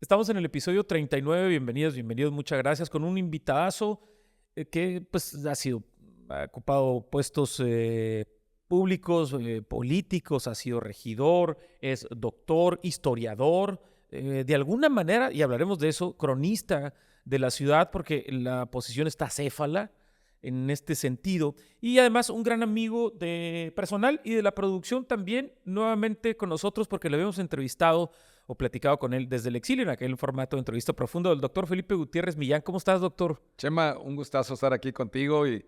Estamos en el episodio 39. Bienvenidos, muchas gracias. Con un invitadazo que pues ha ocupado puestos públicos, políticos, ha sido regidor, es doctor, historiador, de alguna manera, y hablaremos de eso, cronista de la ciudad, porque la posición está acéfala en este sentido. Y además un gran amigo de personal y de la producción también, nuevamente con nosotros, porque le habíamos entrevistado o platicado con él desde el exilio en aquel formato de entrevista profundo del doctor Felipe Gutiérrez Millán. ¿Cómo estás, doctor? Chema, un gustazo estar aquí contigo y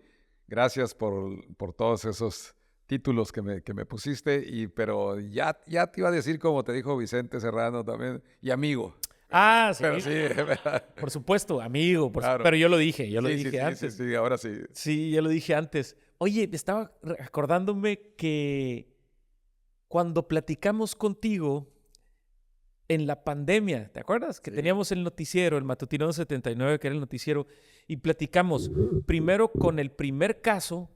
gracias por todos esos títulos que me pusiste, pero ya te iba a decir como te dijo Vicente Serrano también, y amigo, Ah, sí, pero sí, ¿verdad? por supuesto, amigo, Claro. pero yo lo dije, Sí, sí, sí, sí, antes. sí, ahora sí. Sí, ya lo dije antes. Oye, estaba acordándome que cuando platicamos contigo en la pandemia, ¿te acuerdas? Que Sí, teníamos el noticiero, el Matutino 79, que era el noticiero, y platicamos primero con el primer caso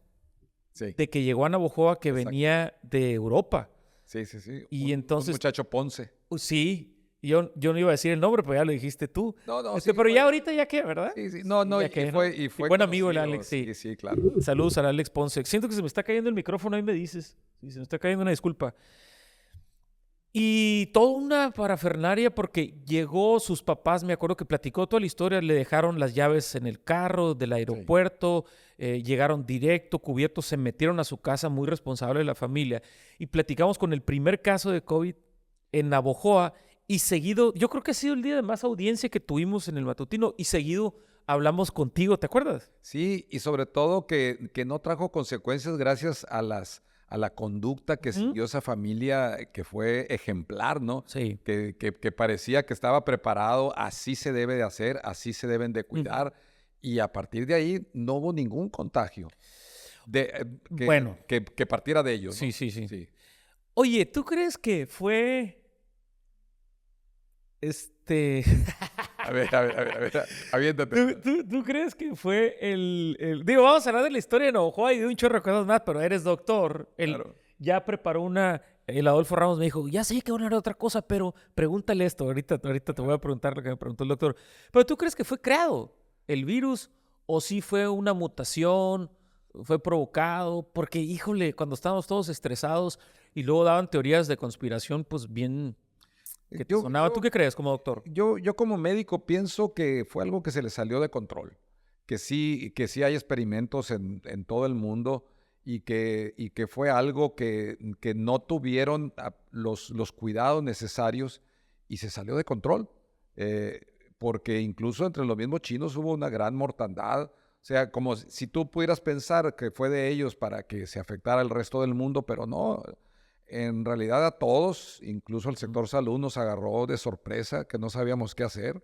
sí, de que llegó a Navojoa que exacto. venía de Europa. Sí, sí, sí, Y un entonces, muchacho Ponce. sí, yo no iba a decir el nombre, pero ya lo dijiste tú. No, no, sí, Pero ya fue, ahorita ya qué, ¿verdad? sí, sí, no, Sí, no, ya y qué, fue, ¿no? y Sí, fue buen amigo el conocido, Alex, sí, sí. sí, claro. Saludos al Alex Ponce. Siento que se me está cayendo el micrófono, ahí me dices. Sí, se me está cayendo, una disculpa. Y toda una parafernaria porque llegó sus papás, me acuerdo que platicó toda la historia, le dejaron las llaves en el carro del Sí. aeropuerto, llegaron directo, cubiertos, se metieron a su casa, muy responsable de la familia. Y platicamos con el primer caso de COVID en Navojoa y seguido, yo creo que ha sido el día de más audiencia que tuvimos en el matutino y seguido hablamos contigo, ¿te acuerdas? Sí, y sobre todo que no trajo consecuencias gracias a la conducta que Ujú. siguió esa familia que fue ejemplar, ¿no? Sí. Que parecía que estaba preparado, así se debe de hacer, así se deben de Ujú. cuidar, y a partir de ahí no hubo ningún contagio Bueno, que partiera de ellos, sí, ¿no? sí, sí. Sí. Oye, ¿tú crees que fue este... Aviéntate. ¿Tú crees que fue Digo, vamos a hablar de la historia de Navajo y de un chorro de cosas más, pero eres doctor. Él Claro. ya preparó una... El Adolfo Ramos me dijo, ya sé que van a hablar de otra cosa, pero pregúntale esto. Ahorita te voy a preguntar lo que me preguntó el doctor. Pero ¿tú crees que fue creado el virus o sí fue una mutación, fue provocado? Porque, híjole, cuando estábamos todos estresados y luego daban teorías de conspiración, pues bien que te Yo, sonaba. ¿Tú yo, qué crees como doctor? yo como médico pienso que fue algo que se le salió de control, que sí hay experimentos en todo el mundo y que fue algo que no tuvieron los cuidados necesarios y se salió de control, eh, porque incluso entre los mismos chinos hubo una gran mortandad. O sea, como si tú pudieras pensar que fue de ellos para que se afectara el resto del mundo, pero no. En realidad a todos, incluso el Ujú. sector salud, nos agarró de sorpresa, que no sabíamos qué hacer.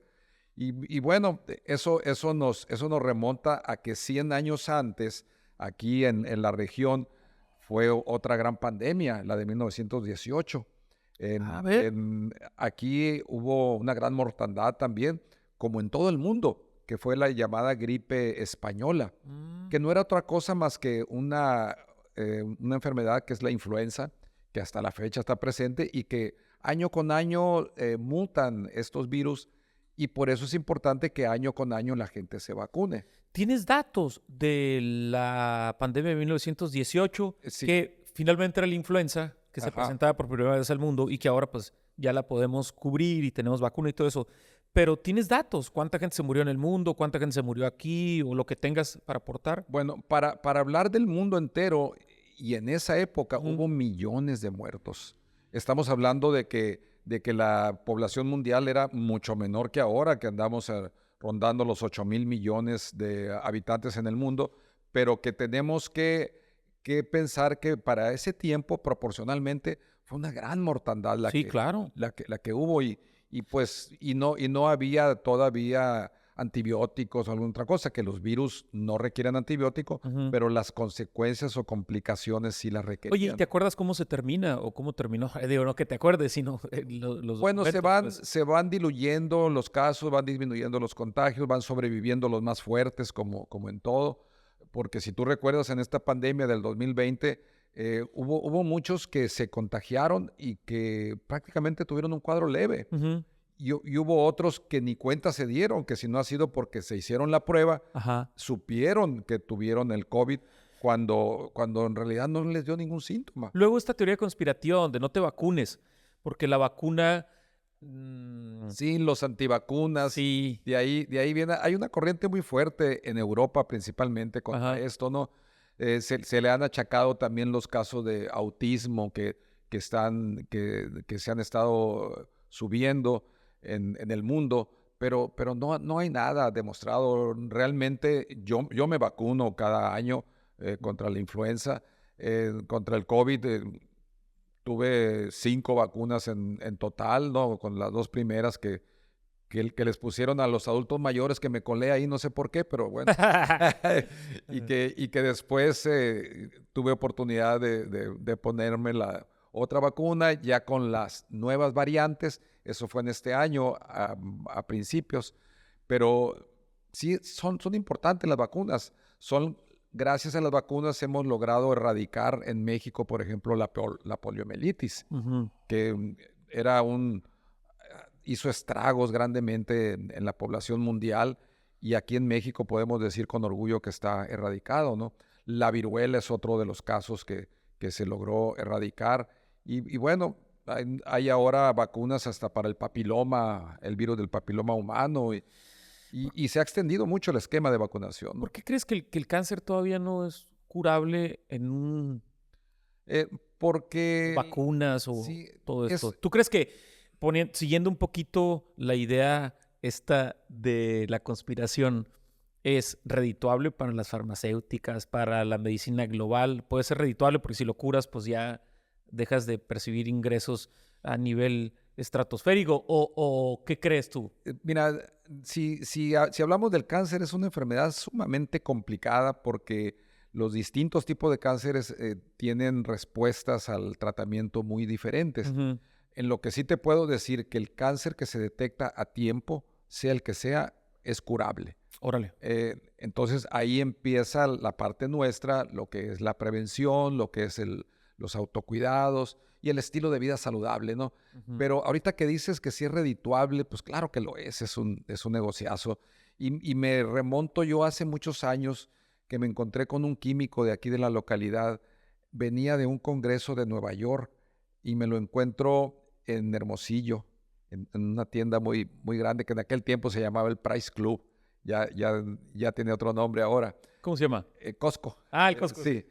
Y bueno, eso nos remonta a que 100 años antes, aquí en la región, fue otra gran pandemia, la de 1918. A ver. Aquí hubo una gran mortandad también, como en todo el mundo, que fue la llamada gripe española, Mm. que no era otra cosa más que una enfermedad que es la influenza, que hasta la fecha está presente y que año con año mutan estos virus y por eso es importante que año con año la gente se vacune. ¿Tienes datos de la pandemia de 1918 Sí, que finalmente era la influenza que se ajá. presentaba por primera vez al mundo y que ahora pues ya la podemos cubrir y tenemos vacuna y todo eso? Pero ¿tienes datos? ¿Cuánta gente se murió en el mundo? ¿Cuánta gente se murió aquí? O lo que tengas para aportar. Bueno, para hablar del mundo entero, y en esa época Ujú. hubo millones de muertos. Estamos hablando de que la población mundial era mucho menor que ahora, que andamos rondando los 8.000 millones de habitantes en el mundo, pero que tenemos que pensar que para ese tiempo, proporcionalmente, fue una gran mortandad Sí, claro. la que hubo y no había todavía antibióticos o alguna otra cosa, que los virus no requieren antibiótico, Ujú. pero las consecuencias o complicaciones sí las Oye, ¿y te requerían. acuerdas cómo se termina o cómo terminó? Digo, no que te acuerdes, sino los Bueno, documentos, pues. se van diluyendo los casos, van disminuyendo los contagios, van sobreviviendo los más fuertes, como en todo, porque si tú recuerdas en esta pandemia del 2020, hubo muchos que se contagiaron y que prácticamente tuvieron un cuadro leve. Ujú. y hubo otros que ni cuenta se dieron, que si no ha sido porque se hicieron la prueba, Ajá. supieron que tuvieron el COVID cuando en realidad no les dio ningún síntoma. Luego esta teoría conspirativa donde no te vacunes, porque la vacuna... Sí, los antivacunas, sí. de ahí viene, hay una corriente muy fuerte en Europa principalmente contra Ajá. esto, ¿no? Se le han achacado también los casos de autismo que se han estado subiendo en el mundo, pero no hay nada demostrado. Realmente yo me vacuno cada año contra la influenza, contra el COVID. Tuve 5 vacunas en total, ¿no? Con las 2 primeras que les pusieron a los adultos mayores, que me colé ahí, no sé por qué, pero bueno. y que después tuve oportunidad de ponerme la otra vacuna ya con las nuevas variantes. Eso fue en este año, a principios. Pero sí, son importantes las vacunas. Gracias a las vacunas hemos logrado erradicar en México, por ejemplo, la poliomielitis, Ujú. que hizo estragos grandemente en la población mundial, y aquí en México podemos decir con orgullo que está erradicado, ¿no? La viruela es otro de los casos que se logró erradicar, y bueno, hay ahora vacunas hasta para el papiloma, el virus del papiloma humano, y se ha extendido mucho el esquema de vacunación, ¿no? ¿Por qué crees que el cáncer todavía no es curable en Porque vacunas o sí, todo esto? ¿Tú crees que siguiendo un poquito la idea esta de la conspiración, es redituable para las farmacéuticas, para la medicina global? Puede ser redituable porque si lo curas, pues ya dejas de percibir ingresos a nivel estratosférico. ¿O qué crees tú? Mira, si hablamos del cáncer, es una enfermedad sumamente complicada porque los distintos tipos de cánceres tienen respuestas al tratamiento muy diferentes. Ujú. En lo que sí te puedo decir que el cáncer que se detecta a tiempo, sea el que sea, es curable. Órale. Entonces ahí empieza la parte nuestra, lo que es la prevención, lo que es los autocuidados y el estilo de vida saludable, ¿no? Ujú. Pero ahorita que dices que sí es redituable, pues claro que lo es un negociazo. Y me remonto yo hace muchos años que me encontré con un químico de aquí de la localidad, venía de un congreso de Nueva York y me lo encuentro en Hermosillo, en una tienda muy, muy grande que en aquel tiempo se llamaba el Price Club. Ya tiene otro nombre ahora. ¿Cómo se llama? Costco. Ah, el Costco. Sí.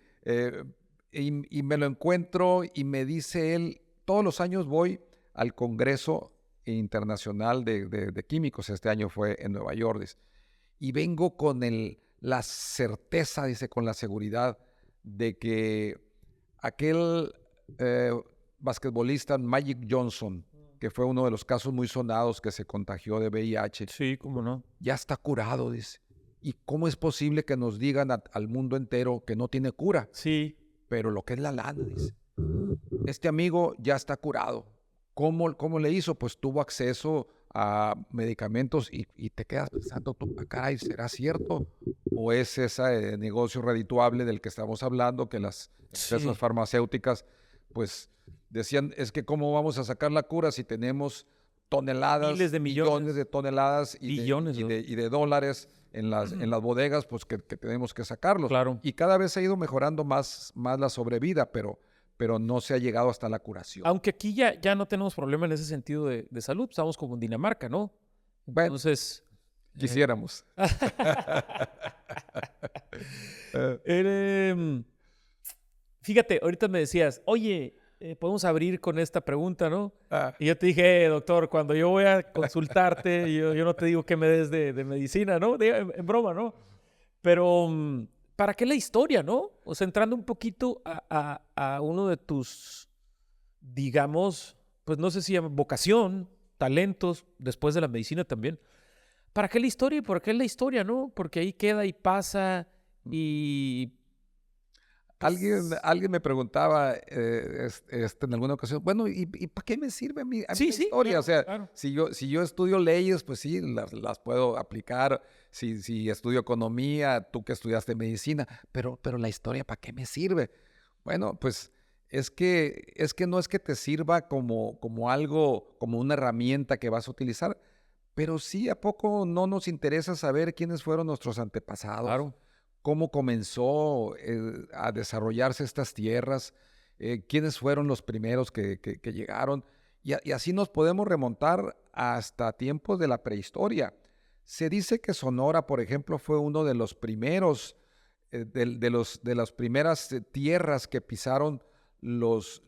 Y me lo encuentro y me dice él, todos los años voy al Congreso Internacional de Químicos. Este año fue en Nueva York. Dice, y vengo con la certeza, dice, con la seguridad de que aquel basquetbolista Magic Johnson, que fue uno de los casos muy sonados que se contagió de VIH, Sí, cómo no. ya está curado, dice. ¿Y cómo es posible que nos digan al mundo entero que no tiene cura? Sí. Pero lo que es la lana, dice. Este amigo ya está curado. ¿Cómo le hizo? Pues tuvo acceso a medicamentos y te quedas pensando, tú, caray, ¿será cierto? ¿O es ese negocio redituable del que estamos hablando, que las empresas Sí. farmacéuticas, pues decían, es que cómo vamos a sacar la cura si tenemos toneladas, Miles de millones. de toneladas Billones, ¿no? y de dólares en las bodegas, pues que tenemos que sacarlos. Claro. Y cada vez ha ido mejorando más la sobrevida, pero no se ha llegado hasta la curación. Aunque aquí ya no tenemos problema en ese sentido de salud, estamos como en Dinamarca, ¿no? Bueno, Entonces, quisiéramos. Fíjate, ahorita me decías, oye, podemos abrir con esta pregunta, ¿no? Ah, Y yo te dije, doctor, cuando yo voy a consultarte, yo no te digo que me des de medicina, ¿no? En broma, ¿no? Pero, ¿para qué la historia, no? O sea, entrando un poquito a uno de tus, digamos, pues no sé si vocación, talentos, después de la medicina también. ¿Para qué la historia y por qué la historia, no? Porque ahí queda y pasa y... alguien me preguntaba en alguna ocasión, bueno, ¿y para qué me sirve a mí Sí, la sí, historia? claro, O sea, claro. si yo estudio leyes, pues sí, las puedo aplicar. Si estudio economía, tú que estudiaste medicina, pero la historia, ¿para qué me sirve? Bueno, pues Es que no es que te sirva como algo, como una herramienta que vas a utilizar, pero sí, ¿a poco no nos interesa saber quiénes fueron nuestros antepasados? Claro. ¿Cómo comenzó a desarrollarse estas tierras? ¿Quiénes fueron los primeros que llegaron? Y así nos podemos remontar hasta tiempos de la prehistoria. Se dice que Sonora, por ejemplo, fue uno de los primeros, de las primeras tierras que pisaron los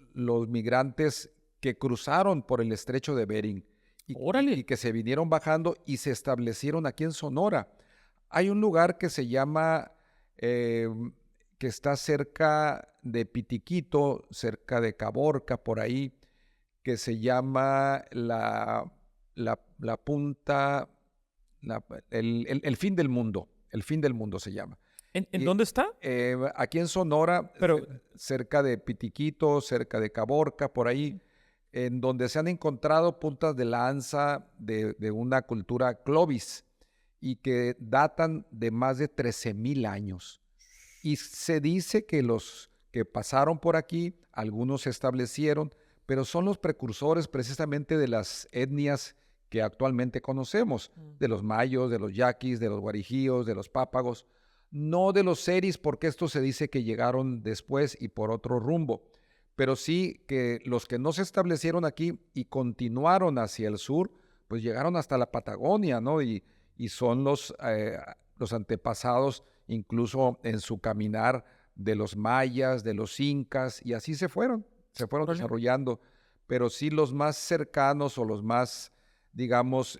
migrantes que cruzaron por el estrecho de Bering y Órale. que se vinieron bajando y se establecieron aquí en Sonora. Hay un lugar que se llama, eh, que está cerca de Pitiquito, cerca de Caborca, por ahí, que se llama la punta, el fin del mundo. El fin del mundo se llama. ¿En Y, dónde está? aquí en Sonora, Pero, cerca de Pitiquito, cerca de Caborca, por ahí, en donde se han encontrado puntas de lanza de una cultura clovis y que datan de más de 13,000 años. Y se dice que los que pasaron por aquí, algunos se establecieron, pero son los precursores precisamente de las etnias que actualmente conocemos, de los mayos, de los yaquis, de los guarijíos, de los pápagos, no de los seris, porque esto se dice que llegaron después y por otro rumbo, pero sí que los que no se establecieron aquí y continuaron hacia el sur, pues llegaron hasta la Patagonia, ¿no? Y son los antepasados, incluso en su caminar, de los mayas, de los incas, y así se fueron órale. desarrollando. Pero sí los más cercanos o los más, digamos,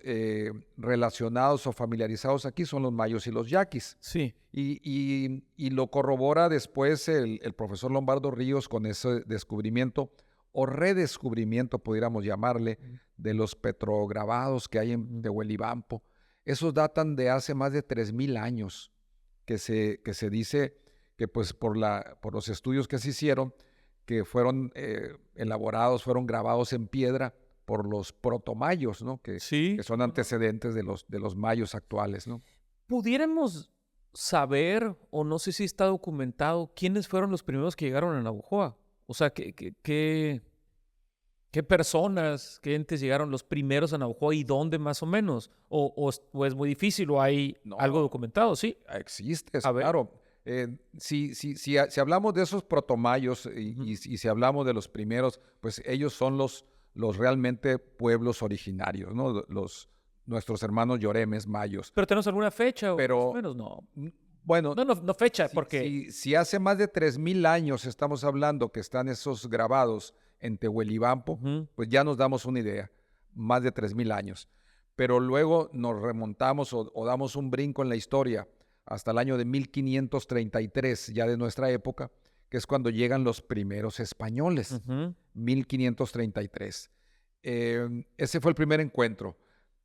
relacionados o familiarizados aquí son los mayos y los yaquis. Sí. Y lo corrobora después el profesor Lombardo Ríos con ese descubrimiento o redescubrimiento, pudiéramos llamarle, de los petrograbados que hay en Tehuelibampo. Esos datan de hace más de 3,000 años, que se dice que pues por los estudios que se hicieron, que fueron elaborados, fueron grabados en piedra por los protomayos, ¿no? Que Sí. son antecedentes de los mayos actuales, ¿no? ¿Pudiéramos saber, o no sé si está documentado, quiénes fueron los primeros que llegaron a Navojoa? O sea, ¿qué personas, qué entes llegaron los primeros a Navojoa y dónde más o menos? ¿O es muy difícil o hay algo No, documentado? Sí. existe, A ver. claro. Si hablamos de esos protomayos Ujú. y si hablamos de los primeros, pues ellos son los realmente pueblos originarios, ¿no? Nuestros hermanos lloremes mayos. ¿Pero tenemos alguna fecha o más o Pero, menos? No. bueno, No, no, no fecha, si, porque... si, si hace más de 3,000 años estamos hablando que están esos grabados en Tehuelibampo, Ujú. pues ya nos damos una idea, más de 3,000 años. Pero luego nos remontamos o damos un brinco en la historia hasta el año de 1533, ya de nuestra época, que es cuando llegan los primeros españoles, Ujú. 1533. Ese fue el primer encuentro,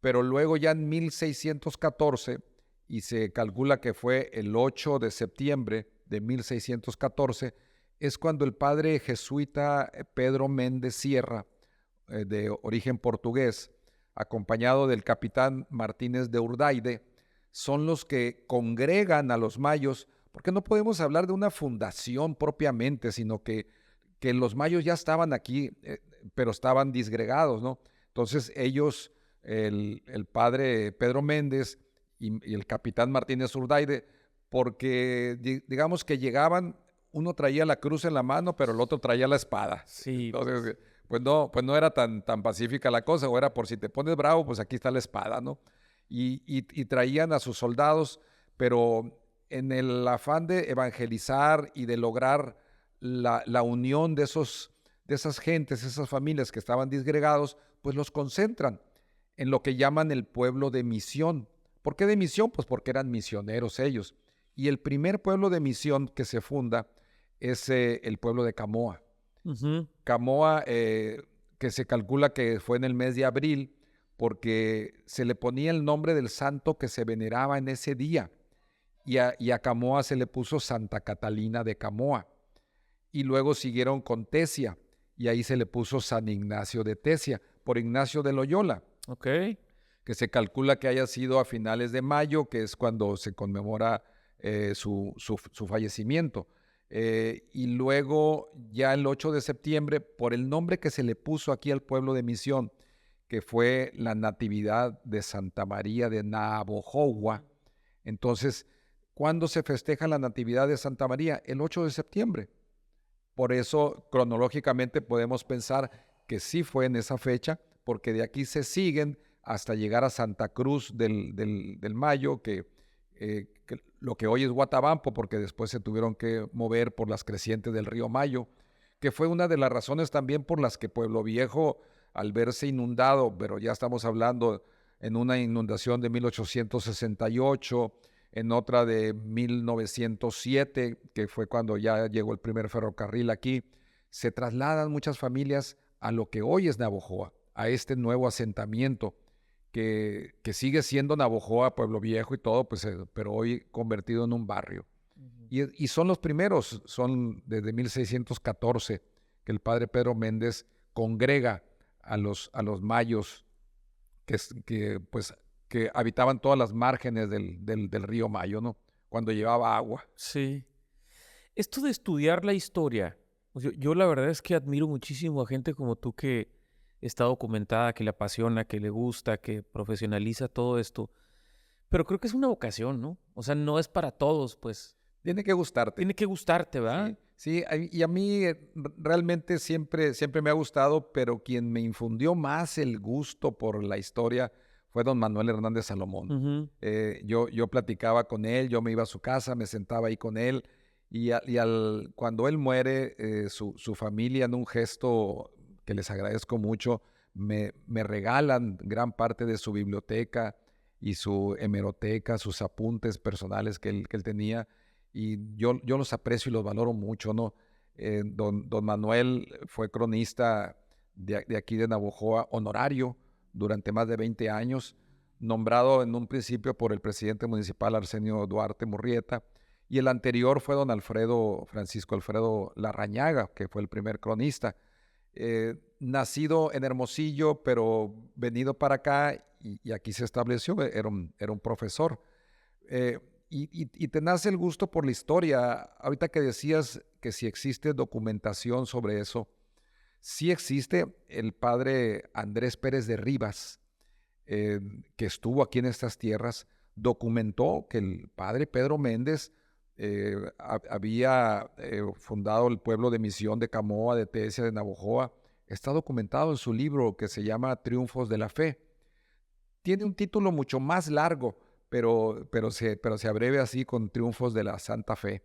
pero luego ya en 1614, y se calcula que fue el 8 de septiembre de 1614, es cuando el padre jesuita Pedro Méndez Sierra, de origen portugués, acompañado del capitán Martínez de Urdaide, son los que congregan a los mayos, porque no podemos hablar de una fundación propiamente, sino que los mayos ya estaban aquí, pero estaban disgregados, ¿no? Entonces ellos, el padre Pedro Méndez y el capitán Martínez Urdaide, porque digamos que llegaban, uno traía la cruz en la mano, pero el otro traía la espada. Sí, Entonces, pues no era tan pacífica la cosa, o era por si te pones bravo, pues aquí está la espada, ¿no? Y traían a sus soldados, pero en el afán de evangelizar y de lograr la unión de esas gentes, esas familias que estaban disgregados, pues los concentran en lo que llaman el pueblo de misión. ¿Por qué de misión? Pues porque eran misioneros ellos. Y el primer pueblo de misión que se funda es el pueblo de Camoa. ujú. Camoa, que se calcula que fue en el mes de abril, porque se le ponía el nombre del santo que se veneraba en ese día. Y a Camoa se le puso Santa Catalina de Camoa. Y luego siguieron con Tesia, y ahí se le puso San Ignacio de Tesia, por Ignacio de Loyola, Ok. que se calcula que haya sido a finales de mayo, que es cuando se conmemora su fallecimiento. Y luego ya el 8 de septiembre, por el nombre que se le puso aquí al pueblo de Misión, que fue la Natividad de Santa María de Navojoa. Entonces, ¿cuándo se festeja la Natividad de Santa María? El 8 de septiembre. Por eso, cronológicamente, podemos pensar que sí fue en esa fecha, porque de aquí se siguen hasta llegar a Santa Cruz del Mayo, que lo que hoy es Guatabampo, porque después se tuvieron que mover por las crecientes del río Mayo, que fue una de las razones también por las que Pueblo Viejo, al verse inundado, pero ya estamos hablando en una inundación de 1868, en otra de 1907, que fue cuando ya llegó el primer ferrocarril aquí, se trasladan muchas familias a lo que hoy es Navojoa, a este nuevo asentamiento que sigue siendo Navojoa, Pueblo Viejo y todo, pues, pero hoy convertido en un barrio. Y son los primeros, son desde 1614 que el padre Pedro Méndez congrega a los mayos pues, que habitaban todas las márgenes del río Mayo, ¿no? Cuando llevaba agua. Sí. Esto de estudiar la historia, pues, yo la verdad es que admiro muchísimo a gente como tú que está documentada, que le apasiona, que le gusta, que profesionaliza todo esto. Pero creo que es una vocación, ¿no? O sea, no es para todos, pues. Tiene que gustarte. Tiene que gustarte, ¿verdad? Sí, y a mí realmente siempre me ha gustado, pero quien me infundió más el gusto por la historia fue don Manuel Hernández Salomón. Ujú. Yo platicaba con él, yo me iba a su casa, me sentaba ahí con él, cuando él muere, su familia, en un gesto que les agradezco mucho, me regalan gran parte de su biblioteca y su hemeroteca, sus apuntes personales que él tenía, y yo los aprecio y los valoro mucho, ¿no? Don Manuel fue cronista de aquí de Navojoa, honorario durante más de 20 años, nombrado en un principio por el presidente municipal Arsenio Duarte Murrieta, y el anterior fue don Francisco Alfredo Larrañaga, que fue el primer cronista. Nacido en Hermosillo, pero venido para acá y aquí se estableció, era un profesor. Eh, y te nace el gusto por la historia. Ahorita que decías que si existe documentación sobre eso, sí existe. El padre Andrés Pérez de Rivas, que estuvo aquí en estas tierras, documentó que el padre Pedro Méndez había fundado el pueblo de Misión de Camoa, de Tesia, de Navojoa. Está documentado en su libro que se llama Triunfos de la Fe. Tiene un título mucho más largo, pero se abrevia así con Triunfos de la Santa Fe.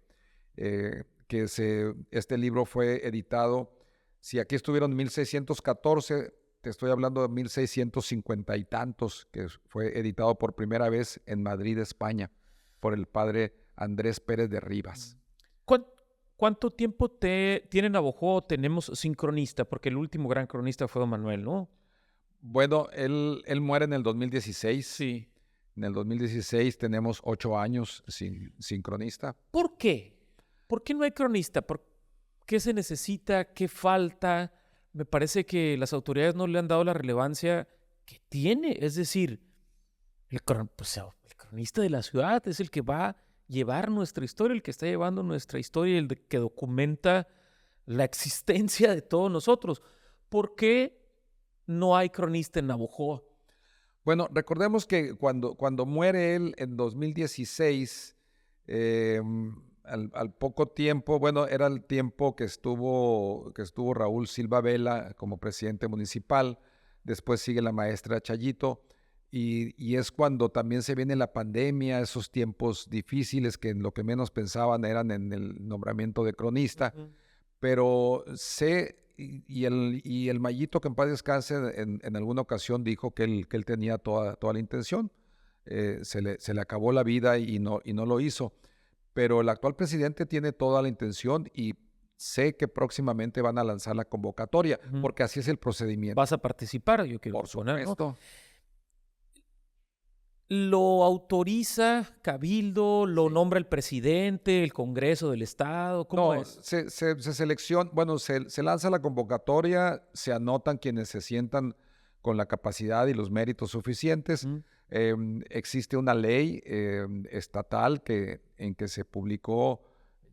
Este libro fue editado, si aquí estuvieron en 1614, te estoy hablando de 1650 y tantos, que fue editado por primera vez en Madrid, España, por el padre Andrés Pérez de Rivas. ¿Cuánto tiempo tiene Navojoa? Tenemos sin cronista, porque el último gran cronista fue don Manuel, ¿no? Bueno, él muere en el 2016. Sí. En el 2016 tenemos 8 años sin cronista. ¿Por qué? ¿Por qué no hay cronista? ¿Por qué se necesita? ¿Qué falta? Me parece que las autoridades no le han dado la relevancia que tiene. Es decir, el cronista de la ciudad es el que va a llevar nuestra historia, el que está llevando nuestra historia, que documenta la existencia de todos nosotros. ¿Por qué no hay cronista en Navojoa? Bueno, recordemos que cuando muere él en 2016, al poco tiempo, bueno, era el tiempo que estuvo Raúl Silva Vela como presidente municipal, después sigue la maestra Chayito, y es cuando también se viene la pandemia, esos tiempos difíciles que en lo que menos pensaban eran en el nombramiento de cronista, pero y el Mayito, que en paz descanse, en alguna ocasión dijo que él tenía toda la intención. Se le acabó la vida y no lo hizo. Pero el actual presidente tiene toda la intención y sé que próximamente van a lanzar la convocatoria, porque así es el procedimiento. ¿Vas a participar? Yo quiero Por suponer, supuesto. ¿no? ¿Lo autoriza Cabildo? ¿Lo nombra el presidente, el Congreso del Estado? ¿Cómo es? Se selecciona, bueno, se lanza la convocatoria, se anotan quienes se sientan con la capacidad y los méritos suficientes. Existe una ley estatal en que se publicó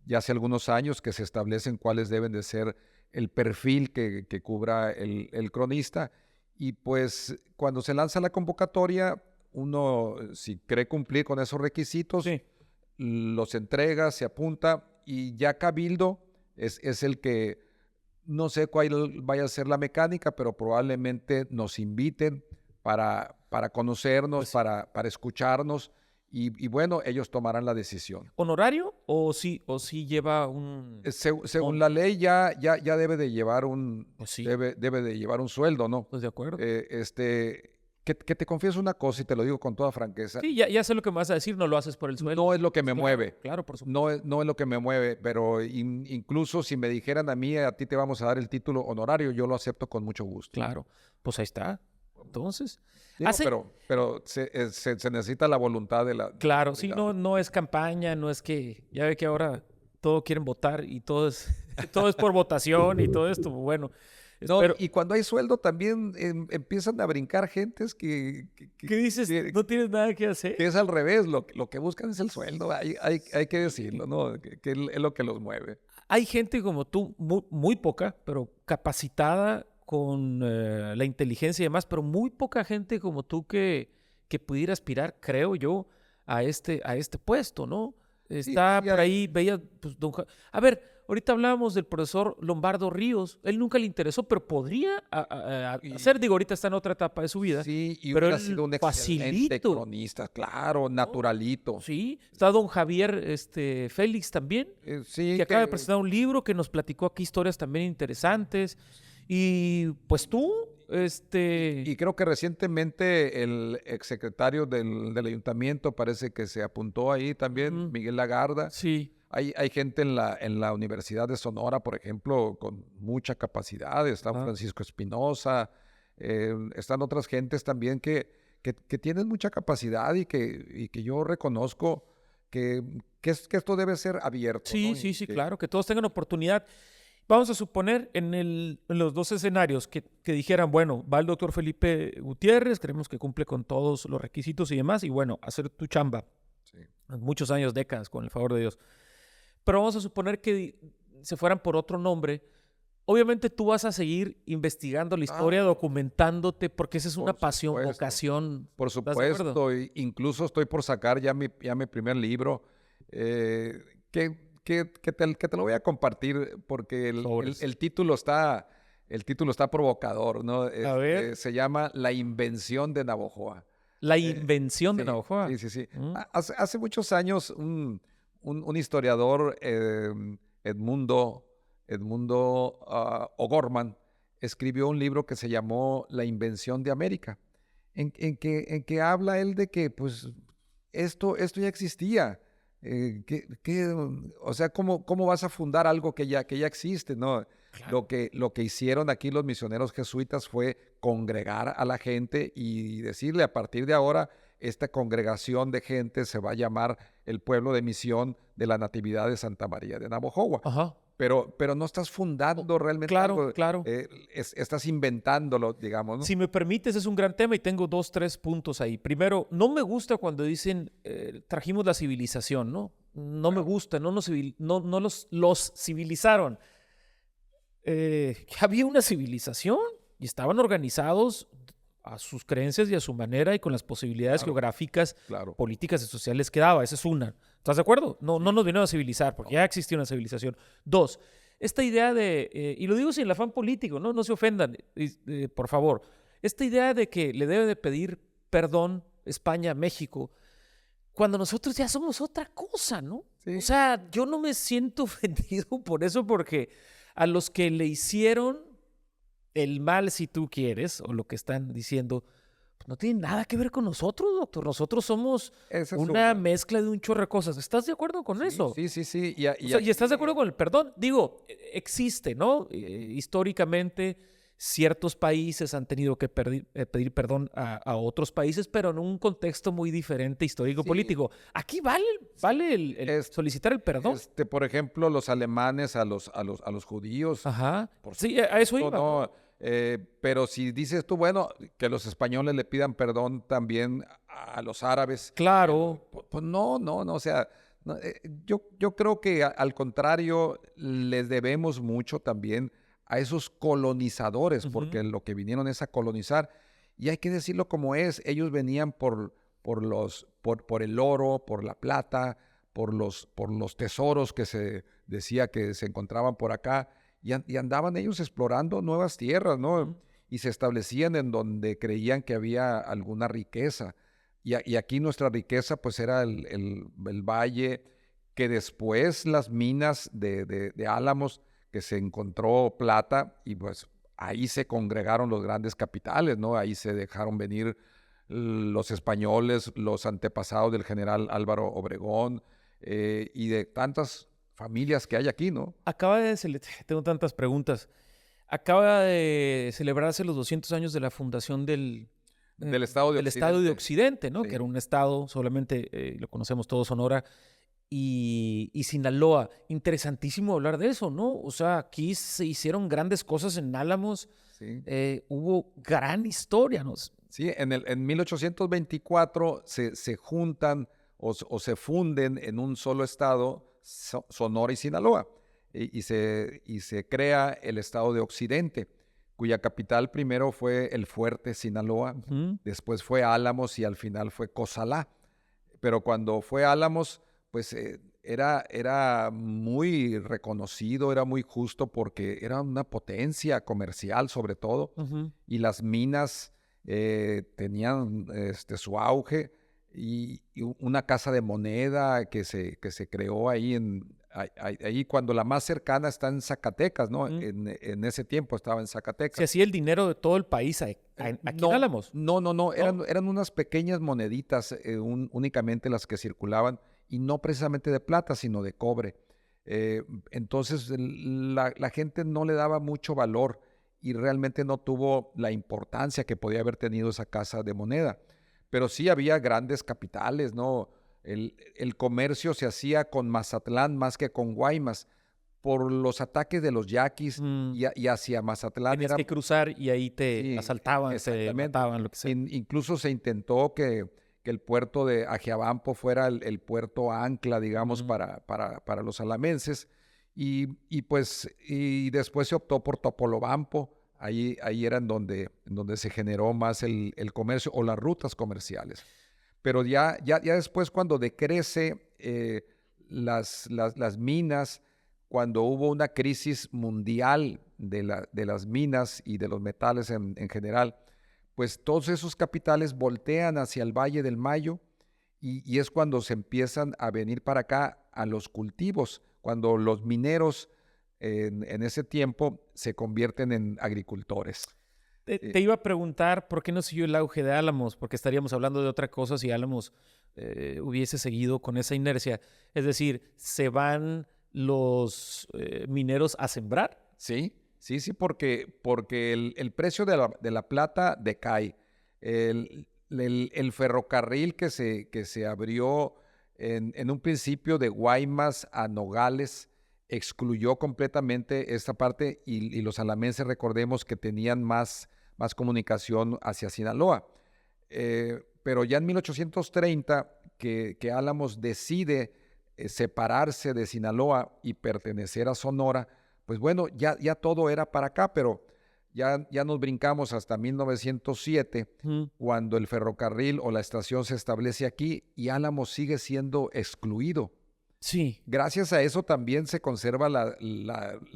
ya hace algunos años que se establecen cuáles deben de ser el perfil que cubra el cronista. Y pues cuando se lanza la convocatoria, uno, si cree cumplir con esos requisitos, Sí. los entrega, se apunta y ya Cabildo es el que, no sé cuál vaya a ser la mecánica, pero probablemente nos inviten para conocernos, Pues sí. para escucharnos y bueno, ellos tomarán la decisión. ¿Honorario o sí lleva un... Según un- la ley ya debe de llevar Pues sí, debe de llevar un sueldo, ¿no? pues de acuerdo. Que te confieso una cosa y te lo digo con toda franqueza, Sí, ya sé lo que me vas a decir, no lo haces por el sueldo. no es lo que me Claro, mueve. claro, por supuesto. No es lo que me mueve, pero incluso si me dijeran a mí, a ti te vamos a dar el título honorario, yo lo acepto con mucho gusto. Claro, pues ahí está. Entonces, Digo, hace, pero se necesita la voluntad de la claro, sí, autoridad. no es campaña, no es que, ya ve que ahora todo quieren votar y todo es, todo es por votación y todo esto, bueno, No, espero, y cuando hay sueldo también empiezan a brincar gentes ¿qué dices? No tienes nada que hacer. que es al revés, lo que buscan es el sueldo, hay que decirlo, ¿no? Que es lo que los mueve. Hay gente como tú, muy poca, pero capacitada con la inteligencia y demás, pero muy poca gente como tú que pudiera aspirar, creo yo, a este puesto, ¿no? Sí, Está sí, por ahí, veía, pues, a ver, ahorita hablábamos del profesor Lombardo Ríos, él nunca le interesó, pero podría hacer, digo, ahorita está en otra etapa de su vida, sí, y pero hubiera él sido un excelente facilito, cronista, claro, ¿no? naturalito. Sí, está don Javier Félix también, Sí, que acaba de presentar un libro que nos platicó aquí historias también interesantes. Y pues tú, y creo que recientemente el exsecretario del ayuntamiento parece que se apuntó ahí también, ujú, Miguel Lagarda. sí, Hay gente en la Universidad de Sonora, por ejemplo, con mucha capacidad. Está ajá. Francisco Espinosa, están otras gentes también que tienen mucha capacidad y que yo reconozco que, que esto debe ser abierto, Sí, ¿no? sí, Y sí, que, claro, que todos tengan oportunidad. Vamos a suponer en los dos escenarios que dijeran, bueno, va el doctor Felipe Gutiérrez, creemos que cumple con todos los requisitos y demás, y bueno, hacer tu chamba, sí. muchos años, décadas, con el favor de Dios. Pero vamos a suponer que se fueran por otro nombre. Obviamente tú vas a seguir investigando la historia, Ah, documentándote, porque esa es una por pasión, supuesto. vocación. Por ¿Estás de acuerdo? supuesto, incluso estoy por sacar ya mi primer libro, que te lo voy a compartir porque Sobres. el título está provocador, ¿no? A ver, Se llama La invención de Navojoa. la Eh, invención de sí, Navajoa. sí, sí, sí. Mm, Hace muchos años un historiador, Edmundo O'Gorman, escribió un libro que se llamó La invención de América, en que habla él de que pues esto ya existía. O sea, ¿cómo vas a fundar algo que ya existe, ¿no? claro. Lo que hicieron aquí los misioneros jesuitas fue congregar a la gente y decirle a partir de ahora, esta congregación de gente se va a llamar el pueblo de misión de la Natividad de Santa María de Navojoa. Ajá. Pero no estás Oh, fundando realmente claro, algo, claro. estás inventándolo, digamos, ¿no? Si me permites, es un gran tema y tengo dos, tres puntos ahí. Primero, no me gusta cuando dicen trajimos la civilización, ¿no? No me Claro, gusta, no los civilizaron. Había una civilización y estaban organizados a sus creencias y a su manera y con las posibilidades claro, geográficas, claro. políticas y sociales que daba. Esa es una. ¿Estás de acuerdo? No Sí, nos vinieron a civilizar porque no, ya existía una civilización. Dos, esta idea de, y lo digo sin el afán político, no se ofendan, por favor, esta idea de que le debe de pedir perdón España a México cuando nosotros ya somos otra cosa, ¿no? O sí, sea, yo no me siento ofendido por eso porque a los que le hicieron el mal, si tú quieres, o lo que están diciendo, pues no tiene nada que ver con nosotros, doctor. Nosotros somos esa es una una. mezcla de un chorro de cosas. ¿Estás de acuerdo con Sí, eso? sí, sí, sí. O Y sea, ¿y estás de aquí, acuerdo con el perdón? Digo, existe, ¿no? Históricamente, ciertos países han tenido que pedir perdón a otros países, pero en un contexto muy diferente sí, histórico-político. Aquí vale el es, solicitar el perdón. por ejemplo, los alemanes a los judíos, Ajá. por Sí, a eso supuesto, iba, ¿no? ¿no? Pero si dices tú, bueno, que los españoles le pidan perdón también a los árabes, Claro. pues no, no, no, o sea, No, yo creo que al contrario, les debemos mucho también a esos colonizadores, Ujú, porque lo que vinieron es a colonizar. Y hay que decirlo como es, ellos venían por el oro, por la plata, por los tesoros que se decía que se encontraban por acá, y andaban ellos explorando nuevas tierras, ¿no? ujú. Y se establecían en donde creían que había alguna riqueza. Y aquí nuestra riqueza pues era el valle, que después las minas de Álamos, que se encontró plata, y pues ahí se congregaron los grandes capitales, ¿no? Ahí se dejaron venir los españoles, los antepasados del general Álvaro Obregón, y de tantas familias que hay aquí, ¿no? Tengo tantas preguntas. Acaba de celebrarse los 200 años de la fundación Del estado de del Estado de Occidente. Occidente, ¿no? Que era Sí. un estado, solamente lo conocemos todos, Sonora y Sinaloa. Interesantísimo hablar de eso, ¿no? O sea, aquí se hicieron grandes cosas en Álamos, Sí. hubo gran historia, ¿no? Sí, en 1824 se juntan o se funden en un solo estado Sonora y Sinaloa, y se crea el estado de Occidente, cuya capital primero fue el fuerte Sinaloa, Ujú. después fue Álamos y al final fue Cozalá. Pero cuando fue Álamos, pues era muy reconocido, era muy justo porque era una potencia comercial sobre todo, Ujú. y las minas tenían su auge, y una casa de moneda que se creó ahí, ahí cuando la más cercana está en Zacatecas, ¿no? Ujú. En ese tiempo estaba en Se Zacatecas. hacía el dinero de todo el país aquí en No, Álamos, no, no, no, ¿no? eran unas pequeñas moneditas, únicamente las que circulaban, y no precisamente de plata, sino de cobre. Entonces, la gente no le daba mucho valor y realmente no tuvo la importancia que podía haber tenido esa casa de moneda. Pero sí había grandes capitales, ¿no? El comercio se hacía con Mazatlán más que con Guaymas. Por los ataques de los yaquis, Mm, y hacia Mazatlán tenías era. que cruzar y ahí te Sí, asaltaban, te exactamente. mataban, lo que sea. Incluso se intentó que el puerto de Ajiabampo fuera el puerto ancla, digamos, Mm, para los alamenses. Y después se optó por Topolobampo. Ahí era en donde se generó más el comercio o las rutas comerciales. Pero ya después, cuando decrece las minas, cuando hubo una crisis mundial de las minas y de los metales en general, pues todos esos capitales voltean hacia el Valle del Mayo, y es cuando se empiezan a venir para acá a los cultivos, cuando los mineros en ese tiempo se convierten en agricultores. Te Eh, iba a preguntar por qué no siguió el auge de Álamos, porque estaríamos hablando de otra cosa si Álamos hubiese seguido con esa inercia. Es decir, se van los mineros a sembrar. Sí, sí, sí, porque el precio de la plata decae. El ferrocarril que se abrió en un principio de Guaymas a Nogales excluyó completamente esta parte, y los alamenses, recordemos que tenían más comunicación hacia Sinaloa. Pero ya en 1830, que Álamos decide separarse de Sinaloa y pertenecer a Sonora, pues bueno, ya todo era para acá, pero ya nos brincamos hasta 1907, Ujú. cuando el ferrocarril o la estación se establece aquí, y Álamos sigue siendo excluido. Sí. Gracias a eso también se conserva la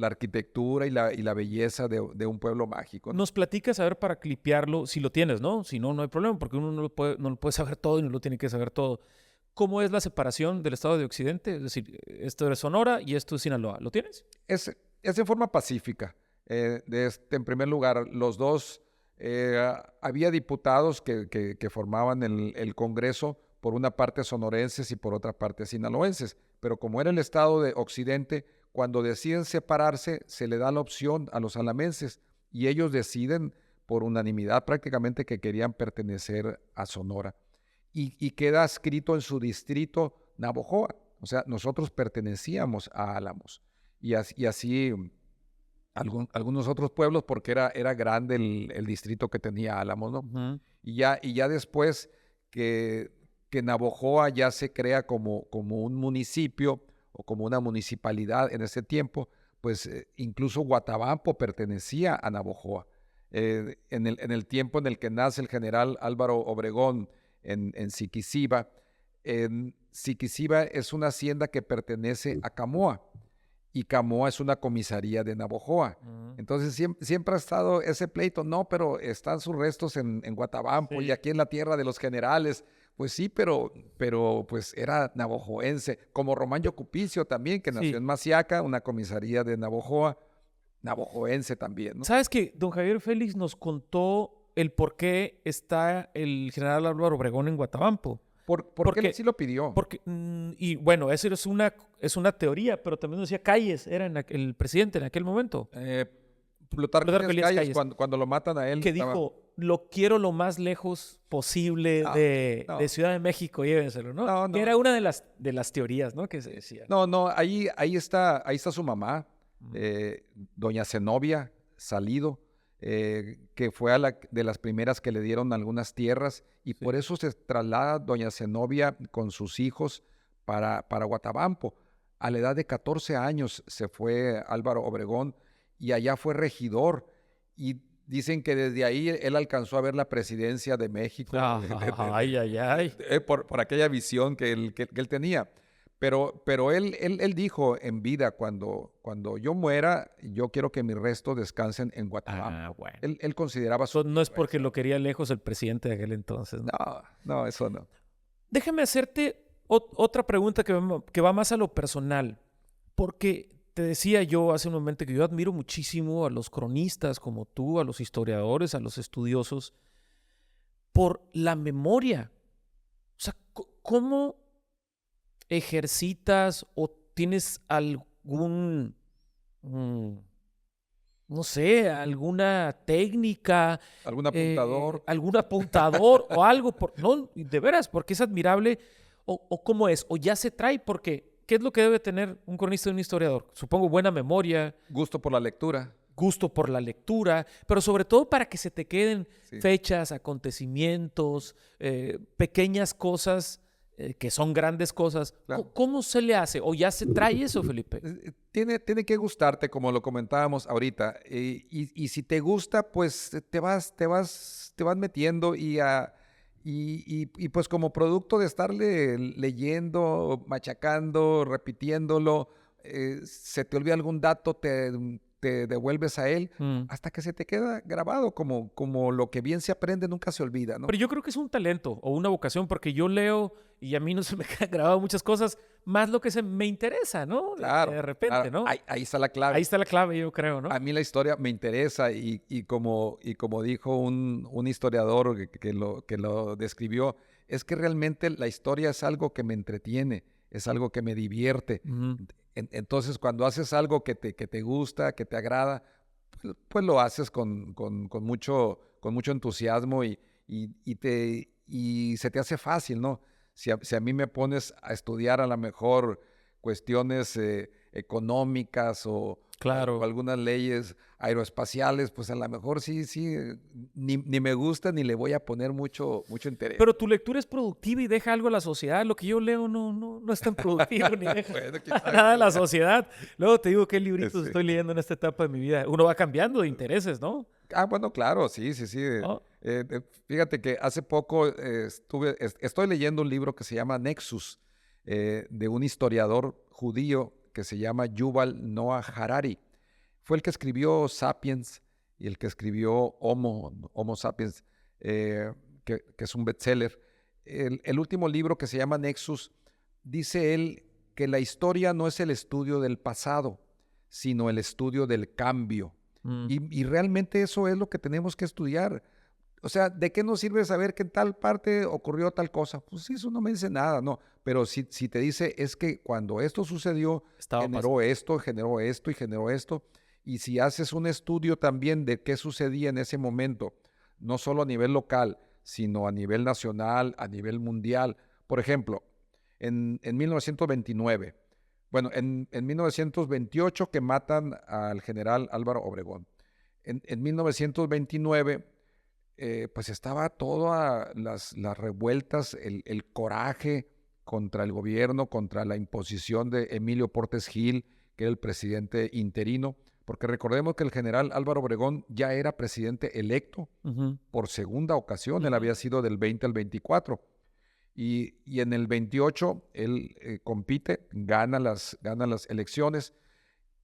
arquitectura y la belleza de un pueblo mágico, ¿no? Nos platicas, a ver, para clipearlo, si lo tienes, ¿no? Si no, no hay problema, porque uno no lo puede saber todo y no lo tiene que saber todo. ¿Cómo es la separación del estado de Occidente? Es decir, esto es Sonora y esto es Sinaloa. ¿Lo tienes? Es de forma pacífica. En primer lugar, los dos, había diputados que formaban el Congreso, por una parte sonorenses y por otra parte sinaloenses, pero como era el estado de Occidente, cuando deciden separarse, se le da la opción a los alamenses, y ellos deciden por unanimidad prácticamente que querían pertenecer a Sonora. Y queda escrito en su distrito Navojoa. O sea, nosotros pertenecíamos a Álamos. Y así algunos otros pueblos, porque era grande el distrito que tenía Álamos, ¿no? Ujú. Y ya después que que Navojoa ya se crea como un municipio o como una municipalidad en ese tiempo, pues incluso Guatabampo pertenecía a Navojoa. En el tiempo en el que nace el general Álvaro Obregón en Siquiciba es una hacienda que pertenece a Camoa, y Camoa es una comisaría de Navojoa. Entonces siempre ha estado ese pleito, no, pero están sus restos en Guatabampo y aquí en la tierra de los generales. Pues sí, pero pues era navojoense, como Román Yocupicio también, que nació en Masiaca, una comisaría de Navojoa, navojoense también, ¿no? ¿Sabes que don Javier Félix nos contó el por qué está el general Álvaro Obregón en Guatabampo? Porque él sí lo pidió. Y bueno, eso es una teoría, pero también decía Calles, era el presidente en aquel momento. Plutarco Elías Calles, cuando lo matan a él. Que dijo, lo quiero lo más lejos posible de Ciudad de México, llévenselo, ¿no? Que era una de las teorías, ¿no? Que se decía. No, ahí está su mamá, doña Zenobia Salido, que fue de las primeras que le dieron algunas tierras, y por eso se traslada doña Zenobia con sus hijos para Guatabampo. A la edad de 14 años se fue Álvaro Obregón y allá fue regidor, y dicen que desde ahí él alcanzó a ver la presidencia de México. Ay. Por aquella visión que él tenía. Pero él dijo en vida, cuando yo muera, yo quiero que mis restos descansen en Guatemala. Bueno. Él consideraba eso no es porque lo quería lejos el presidente de aquel entonces, ¿no? No, eso no. Déjame hacerte otra pregunta que va más a lo personal, porque te decía yo hace un momento que yo admiro muchísimo a los cronistas como tú, a los historiadores, a los estudiosos, por la memoria. O sea, ¿cómo ejercitas o tienes algún, no sé, alguna técnica? ¿Algún apuntador? ¿Algún apuntador o algo? No, de veras, porque es admirable. ¿O cómo es? ¿O ya se trae? Porque, ¿qué es lo que debe tener un cronista y un historiador? Supongo buena memoria. Gusto por la lectura. Gusto por la lectura, pero sobre todo para que se te queden fechas, acontecimientos, pequeñas cosas que son grandes cosas. Claro. ¿Cómo se le hace? ¿O ya se trae eso, Felipe? Tiene que gustarte, como lo comentábamos ahorita. Y si te gusta, pues te vas metiendo y pues como producto de estarle leyendo, machacando, repitiéndolo, se te olvida algún dato, te devuelves a él hasta que se te queda grabado, como lo que bien se aprende nunca se olvida, ¿no? Pero yo creo que es un talento o una vocación, porque yo leo y a mí no se me quedan grabadas muchas cosas, más lo que me interesa, ¿no? Claro. De repente, ¿no? Ahí está la clave. Ahí está la clave, yo creo, ¿no? A mí la historia me interesa y como dijo un historiador que lo describió, es que realmente la historia es algo que me entretiene, es algo que me divierte. Entonces, cuando haces algo que te gusta, que te agrada, pues lo haces con mucho entusiasmo y se te hace fácil, ¿no? Si a mí me pones a estudiar a lo mejor cuestiones económicas o algunas leyes aeroespaciales, pues a lo mejor sí, ni me gusta ni le voy a poner mucho interés. Pero tu lectura es productiva y deja algo a la sociedad. Lo que yo leo no es tan productivo ni deja nada a la sociedad. Luego te digo qué libritos estoy leyendo en esta etapa de mi vida. Uno va cambiando de intereses, ¿no? Bueno, claro, sí. ¿Oh? Fíjate que hace poco estoy leyendo un libro que se llama Nexus, de un historiador judío que se llama Yuval Noah Harari. Fue el que escribió Sapiens y el que escribió Homo Sapiens, que es un bestseller. El último libro, que se llama Nexus, dice él que la historia no es el estudio del pasado, sino el estudio del cambio. Y realmente eso es lo que tenemos que estudiar. O sea, ¿de qué nos sirve saber que en tal parte ocurrió tal cosa? Pues eso no me dice nada, no. Pero si te dice, es que cuando esto sucedió, generó esto y generó esto. Y si haces un estudio también de qué sucedía en ese momento, no solo a nivel local, sino a nivel nacional, a nivel mundial. Por ejemplo, en 1929, bueno, en 1928 que matan al general Álvaro Obregón. En 1929 pues estaba todas las revueltas, el coraje contra el gobierno, contra la imposición de Emilio Portes Gil, que era el presidente interino, porque recordemos que el general Álvaro Obregón ya era presidente electo por segunda ocasión, él había sido del 20 al 24, y en el 28 él compite, gana las elecciones,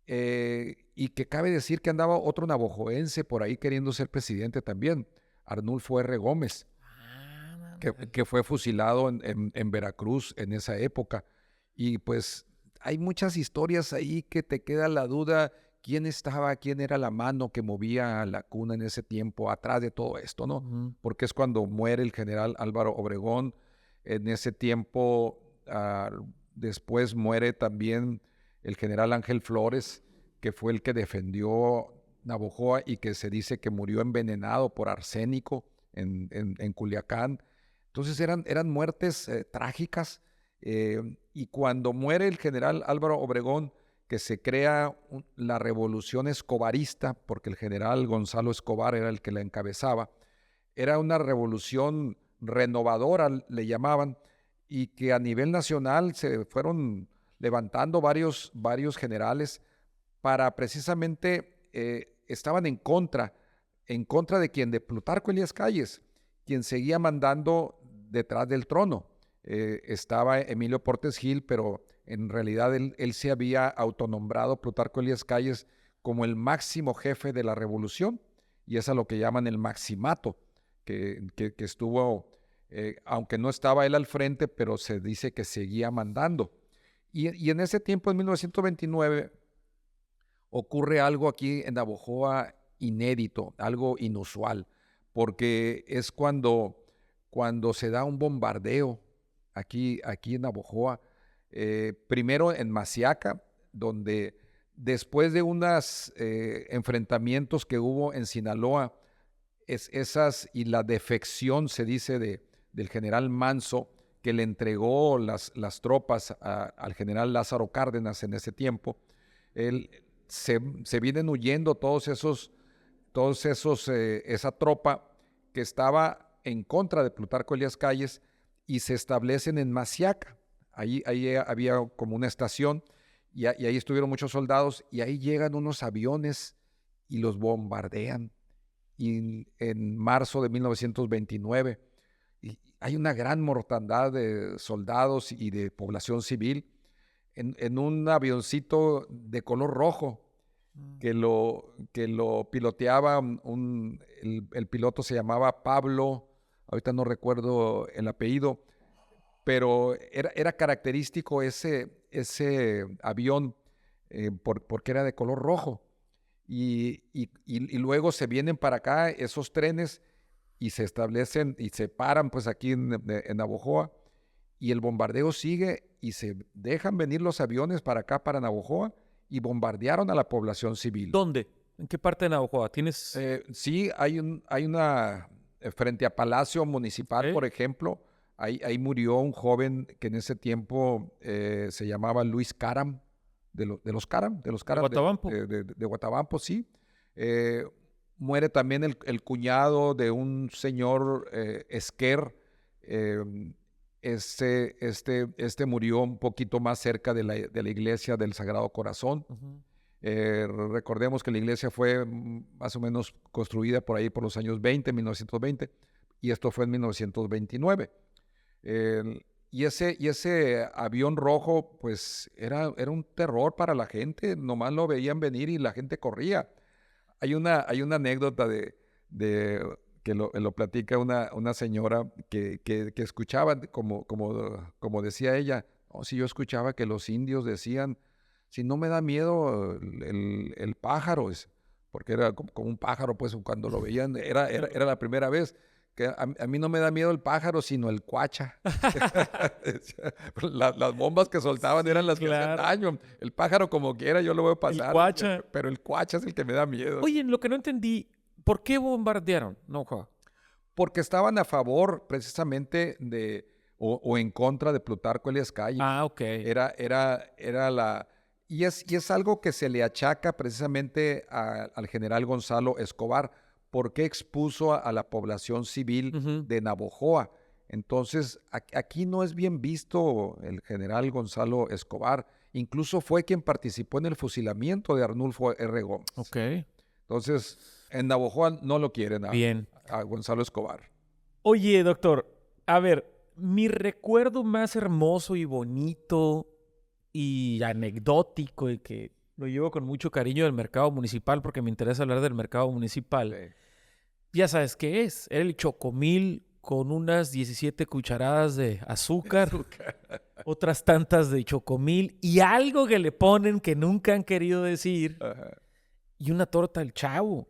y que cabe decir que andaba otro navajoense por ahí queriendo ser presidente también, Arnulfo R. Gómez, que fue fusilado en Veracruz en esa época. Y pues hay muchas historias ahí que te queda la duda quién era la mano que movía la cuna en ese tiempo atrás de todo esto, ¿no? Porque es cuando muere el general Álvaro Obregón. En ese tiempo, después muere también el general Ángel Flores, que fue el que defendió Navojoa y que se dice que murió envenenado por arsénico en Culiacán. Entonces eran muertes trágicas, y cuando muere el general Álvaro Obregón, que se crea la revolución escobarista, porque el general Gonzalo Escobar era el que la encabezaba, era una revolución renovadora, le llamaban, y que a nivel nacional se fueron levantando varios generales para precisamente, estaban en contra de quién, de Plutarco Elías Calles, quien seguía mandando detrás del trono. Estaba Emilio Portes Gil, pero en realidad él se había autonombrado, Plutarco Elías Calles, como el máximo jefe de la revolución, y es a lo que llaman el maximato, que estuvo, aunque no estaba él al frente, pero se dice que seguía mandando. Y en ese tiempo, en 1929, ocurre algo aquí en Navojoa inédito, algo inusual, porque es cuando se da un bombardeo aquí en Navojoa, primero en Masiaca, donde después de unos enfrentamientos que hubo en Sinaloa, y la defección, se dice, del general Manso, que le entregó las tropas al general Lázaro Cárdenas en ese tiempo, se vienen huyendo esa tropa que estaba en contra de Plutarco Elías Calles, y se establecen en Masiaca. Ahí había como una estación, y ahí estuvieron muchos soldados, y ahí llegan unos aviones y los bombardean. Y en marzo de 1929 y hay una gran mortandad de soldados y de población civil en un avioncito de color rojo que lo piloteaba el piloto se llamaba Pablo, ahorita no recuerdo el apellido, pero era característico ese avión, porque era de color rojo. Y luego se vienen para acá esos trenes y se establecen y se paran pues aquí en Navojoa, y el bombardeo sigue y se dejan venir los aviones para acá, para Navojoa, y bombardearon a la población civil. ¿Dónde? ¿En qué parte de Navojoa? ¿Tienes? Sí, hay una, frente a Palacio Municipal, por ejemplo, ahí murió un joven que en ese tiempo se llamaba Luis Caram, de los Caram, ¿De Guatabampo? de Guatabampo, sí. Muere también el cuñado de un señor Esquer. Este murió un poquito más cerca de la iglesia del Sagrado Corazón. Recordemos que la iglesia fue más o menos construida por ahí por los años 1920, y esto fue en 1929. Y ese avión rojo, pues era un terror para la gente, nomás lo veían venir y la gente corría. Hay una anécdota que lo platica una señora que escuchaba, como decía ella, si yo escuchaba que los indios decían, si no me da miedo el pájaro, porque era como un pájaro, pues cuando lo veían, era la primera vez. Que a mí no me da miedo el pájaro, sino el cuacha. Las bombas que soltaban eran las que hacían daño. El pájaro como quiera, yo lo voy a pasar. El cuacha. Pero el cuacha es el que me da miedo. Oye, lo que no entendí, ¿por qué bombardearon? No, porque estaban a favor precisamente o en contra de Plutarco Elías Calles. Ah, ok. Y es algo que se le achaca precisamente al general Gonzalo Escobar, por qué expuso a la población civil Ujú. de Navojoa. Entonces, aquí no es bien visto el general Gonzalo Escobar. Incluso fue quien participó en el fusilamiento de Arnulfo R. Gómez. Ok, Entonces, en Navojoa no lo quieren bien. a Gonzalo Escobar. Oye, doctor, a ver, mi recuerdo más hermoso y bonito y anecdótico y que lo llevo con mucho cariño del mercado municipal porque me interesa hablar del mercado municipal. Sí. Ya sabes qué es. Era el chocomil con unas 17 cucharadas de azúcar, Azúcar. otras tantas de chocomil y algo que le ponen que nunca han querido decir Ajá. y una torta al Chavo.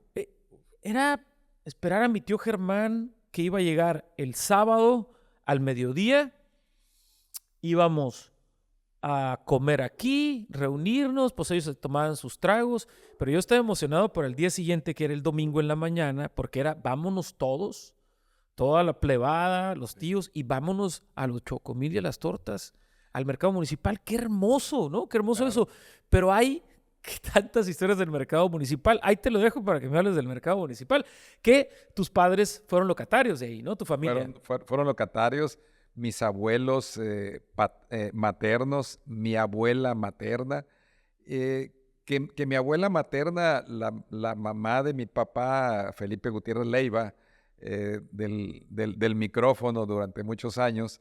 Era esperar a mi tío Germán que iba a llegar el sábado al mediodía. Íbamos a comer aquí, reunirnos, pues ellos se tomaban sus tragos, pero yo estaba emocionado por el día siguiente, que era el domingo en la mañana, porque era vámonos todos, toda la plebada, los tíos, y vámonos a los chocomil y a las tortas, al mercado municipal. Qué hermoso, ¿no? Qué hermoso Claro. eso. Pero hay tantas historias del mercado municipal. Ahí te lo dejo para que me hables del mercado municipal, que tus padres fueron locatarios de ahí, ¿no? Tu familia. Fueron locatarios, mis abuelos maternos, mi abuela materna, que mi abuela materna, la mamá de mi papá, Felipe Gutiérrez Leiva, del micrófono durante muchos años,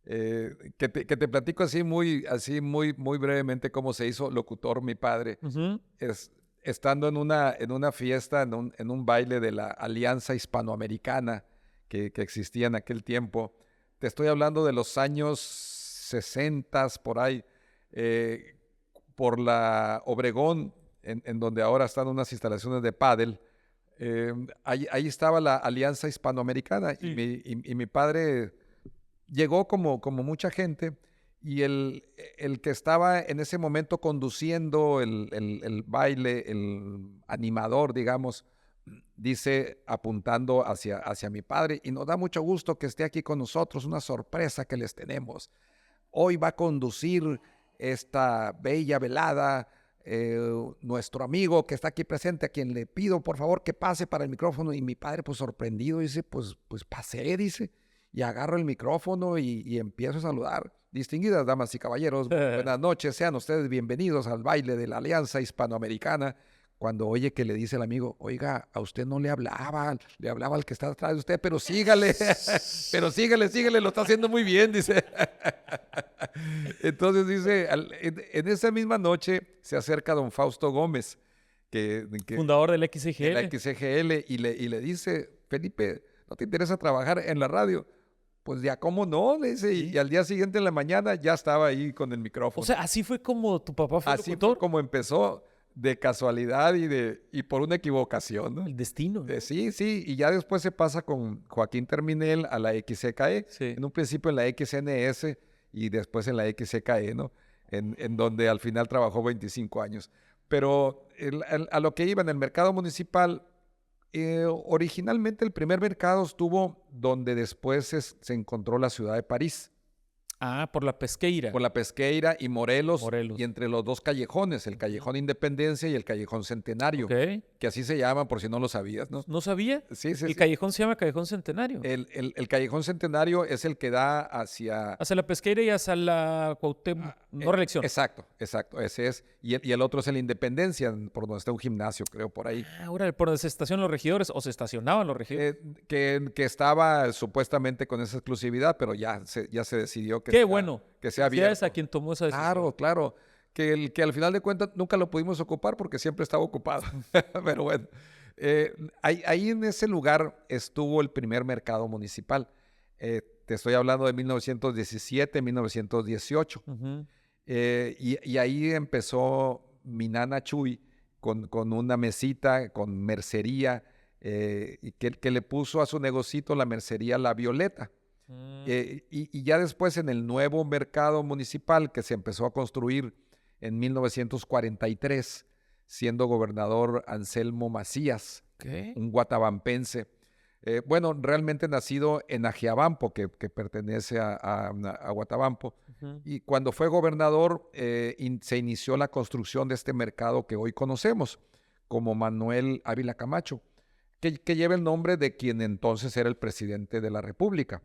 que te platico muy brevemente cómo se hizo locutor mi padre, Ujú. estando en una fiesta, en un baile de la Alianza Hispanoamericana que existía en aquel tiempo. Te estoy hablando de los años 60 por ahí, eh, por la Obregón, en donde ahora están unas instalaciones de pádel. Ahí estaba la Alianza Hispanoamericana y Sí. mi padre llegó como mucha gente y el que estaba en ese momento conduciendo el baile, el animador, digamos, dice apuntando hacia mi padre, y nos da mucho gusto que esté aquí con nosotros, una sorpresa que les tenemos. Hoy va a conducir esta bella velada nuestro amigo que está aquí presente, a quien le pido por favor que pase para el micrófono. Y mi padre, pues sorprendido, dice, pues pasé, dice, y agarro el micrófono y empiezo a saludar. Distinguidas damas y caballeros, buenas noches, sean ustedes bienvenidos al baile de la Alianza Hispanoamericana. Cuando oye que le dice el amigo, oiga, a usted no le hablaba al que está atrás de usted, pero sígale, pero sígale, lo está haciendo muy bien, dice. Entonces dice, en esa misma noche se acerca don Fausto Gómez, Fundador del de la XGL. XGL, y le dice, Felipe, ¿no te interesa trabajar en la radio? Pues ya, ¿cómo no? Le dice, y Sí. al día siguiente en la mañana ya estaba ahí con el O micrófono. sea, así fue como tu papá fue Así fue locutor. como empezó, de casualidad y por una equivocación, ¿no? El destino, ¿no? Sí, y ya después se pasa con Joaquín Terminel a la XCKE, Sí. en un principio en la XNS y después en la XCKE, ¿no? En donde al final trabajó 25 años. Pero a lo que iba en el mercado municipal, originalmente el primer mercado estuvo donde después se encontró la ciudad de París, Ah, por la pesqueira. por la Pesqueira y Morelos, Morelos. y entre los dos callejones, el Ujú. Callejón Independencia y el Callejón Centenario, Ok. que así se llaman por si no lo sabías, ¿no? ¿No sabía? Sí, sí, El sí. callejón se llama Callejón Centenario. El Callejón Centenario es el que da hacia... Hacia la pesqueira y hacia la Cuauhtémoc. No reelección. Exacto, ese es. Y el otro es el Independencia, por donde está un gimnasio, creo, por ahí. Ah, ahora, por donde se estacionan los regidores o se estacionaban los regidores. Que estaba supuestamente con esa exclusividad, pero ya se decidió Qué bueno. que sea Felicidades abierto. a quien tomó esa decisión. Claro. Que al final de cuentas nunca lo pudimos ocupar porque siempre estaba ocupado. Pero bueno, ahí en ese lugar estuvo el primer mercado municipal. Te estoy hablando de 1917, 1918. Ujú. Y ahí empezó mi nana Chuy con una mesita, con mercería, y que le puso a su negocito la mercería La Violeta. Mm. Y ya después en el nuevo mercado municipal que se empezó a construir en 1943, siendo gobernador Anselmo Macías, ¿Qué? un guatabampense. Bueno, realmente nacido en Ajiabampo, que pertenece a Guatabampo. Ujú. Y cuando fue gobernador, se inició la construcción de este mercado que hoy conocemos como Manuel Ávila Camacho, que lleva el nombre de quien entonces era el presidente de la República.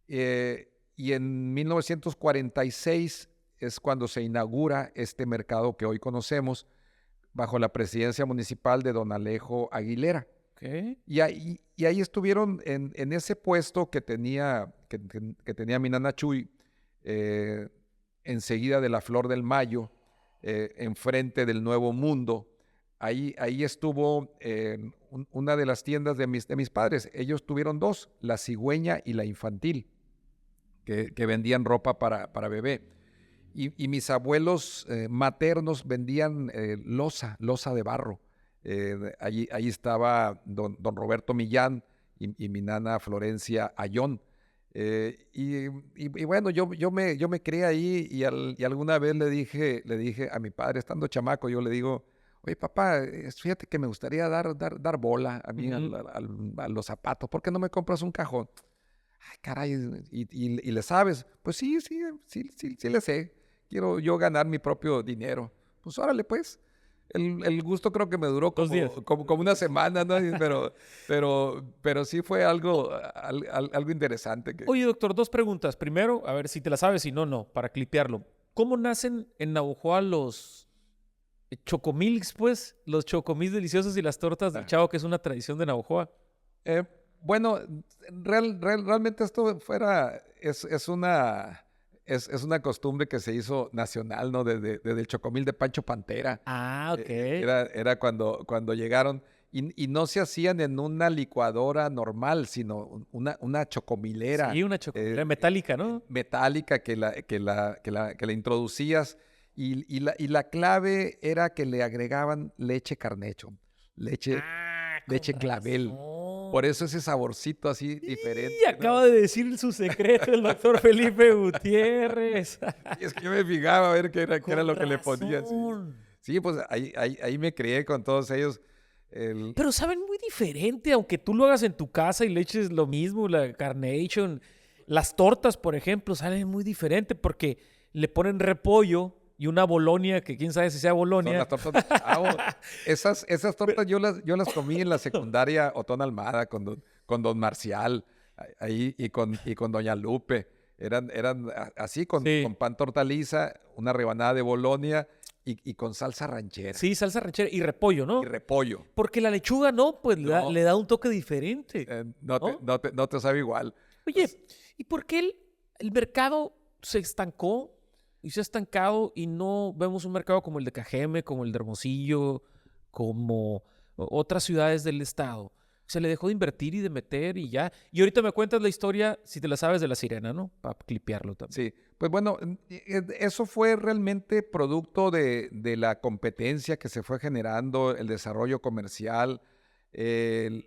Y en 1946 es cuando se inaugura este mercado que hoy conocemos bajo la presidencia municipal de don Alejo Aguilera. Ok. Y ahí estuvieron en ese puesto que tenía mi nana Chuy, enseguida de la Flor del Mayo, enfrente del Nuevo Mundo. Ahí estuvo una de las tiendas de mis padres. Ellos tuvieron dos, la Cigüeña y la Infantil, que vendían ropa para bebé. Y mis abuelos maternos vendían loza de barro. Allí estaba don Roberto Millán y mi nana Florencia Ayón. Y bueno, yo me crié ahí y alguna vez le dije a mi padre, estando chamaco, yo le digo, oye papá, fíjate que me gustaría dar bola a mí Ujú. a los zapatos, ¿por qué no me compras un cajón? Ay, caray, y le sabes, pues sí le sé, quiero yo ganar mi propio dinero. Pues órale pues. El gusto creo que me duró 2 días. como una semana, ¿no? Pero sí fue algo interesante. Oye, doctor, 2 preguntas. Primero, a ver si te la sabes, si no, no, para clipearlo. ¿Cómo nacen en Navojoa los chocomilks, pues? Los chocomilks deliciosos y las tortas del Ah. Chavo, que es una tradición de Navojoa. Bueno, realmente esto es una costumbre que se hizo nacional, ¿no? Desde el chocomil de Pancho Pantera. Ah, ok. Era cuando llegaron y no se hacían en una licuadora normal, sino una chocomilera Sí, una chocomilera metálica, ¿no? metálica que la introducías y la clave era que le agregaban leche Carnecho, leche, Ah, con leche clavel. razón. Por eso ese saborcito así Y diferente, ¿no? acaba de decir su secreto el doctor Felipe Gutiérrez. Y es que yo me fijaba a ver qué era Con lo que le ponían. Sí, razón. sí, pues ahí me crié con todos ellos. El, Pero saben muy diferente, aunque tú lo hagas en tu casa y le eches lo mismo, la Carnation. Las tortas, por ejemplo, salen muy diferente porque le ponen repollo y una bolonia, que quién sabe si sea Son bolonia. las tortas de Chavo. Esas tortas yo las comí en la secundaria Otón Almada con don Marcial ahí y con doña Lupe. Eran así con Sí, pan torta lisa, una rebanada de Bolonia y con salsa ranchera sí, salsa ranchera y repollo, y ¿no? repollo. Porque la lechuga no, pues No, le da un toque diferente, no te, ¿no? no te, no te sabe igual. Pues, Oye, ¿y por qué el mercado se estancó y se ha estancado y no vemos un mercado como el de Cajeme, como el de Hermosillo, como otras ciudades del estado? Se le dejó de invertir y de meter y ya. Y ahorita me cuentas la historia, si te la sabes, de la sirena, ¿no? Para clipearlo también. sí, pues bueno, eso fue realmente producto de la competencia que se fue generando, el desarrollo comercial,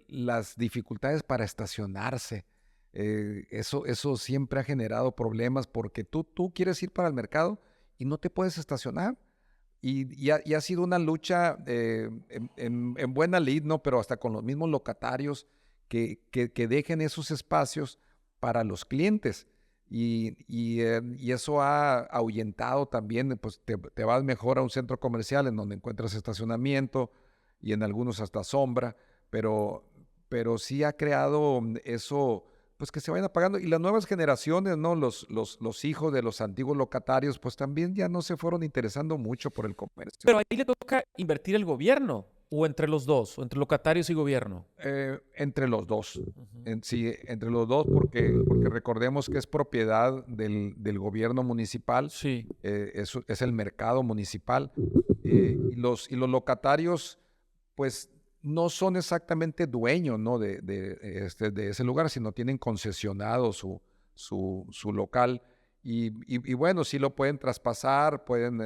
las dificultades para estacionarse. Eso siempre ha generado problemas porque tú quieres ir para el mercado y no te puedes estacionar. Y ha sido una lucha en buena lid, ¿no? Pero hasta con los mismos locatarios que dejen esos espacios para los clientes. Y eso ha ahuyentado también, pues te vas mejor a un centro comercial en donde encuentras estacionamiento y en algunos hasta sombra, pero sí ha creado eso, pues que se vayan apagando. Y las nuevas generaciones, ¿no? Los hijos de los antiguos locatarios, pues también ya no se fueron interesando mucho por el comercio. Pero ahí le toca invertir el gobierno, o entre los dos, o entre locatarios y gobierno. Entre los dos. Ujú. Sí, entre los dos, porque recordemos que es propiedad del gobierno municipal, Sí, es el mercado municipal, y los locatarios, pues no son exactamente dueños, ¿no? de ese lugar, sino tienen concesionado su local. Y bueno, sí lo pueden traspasar, pueden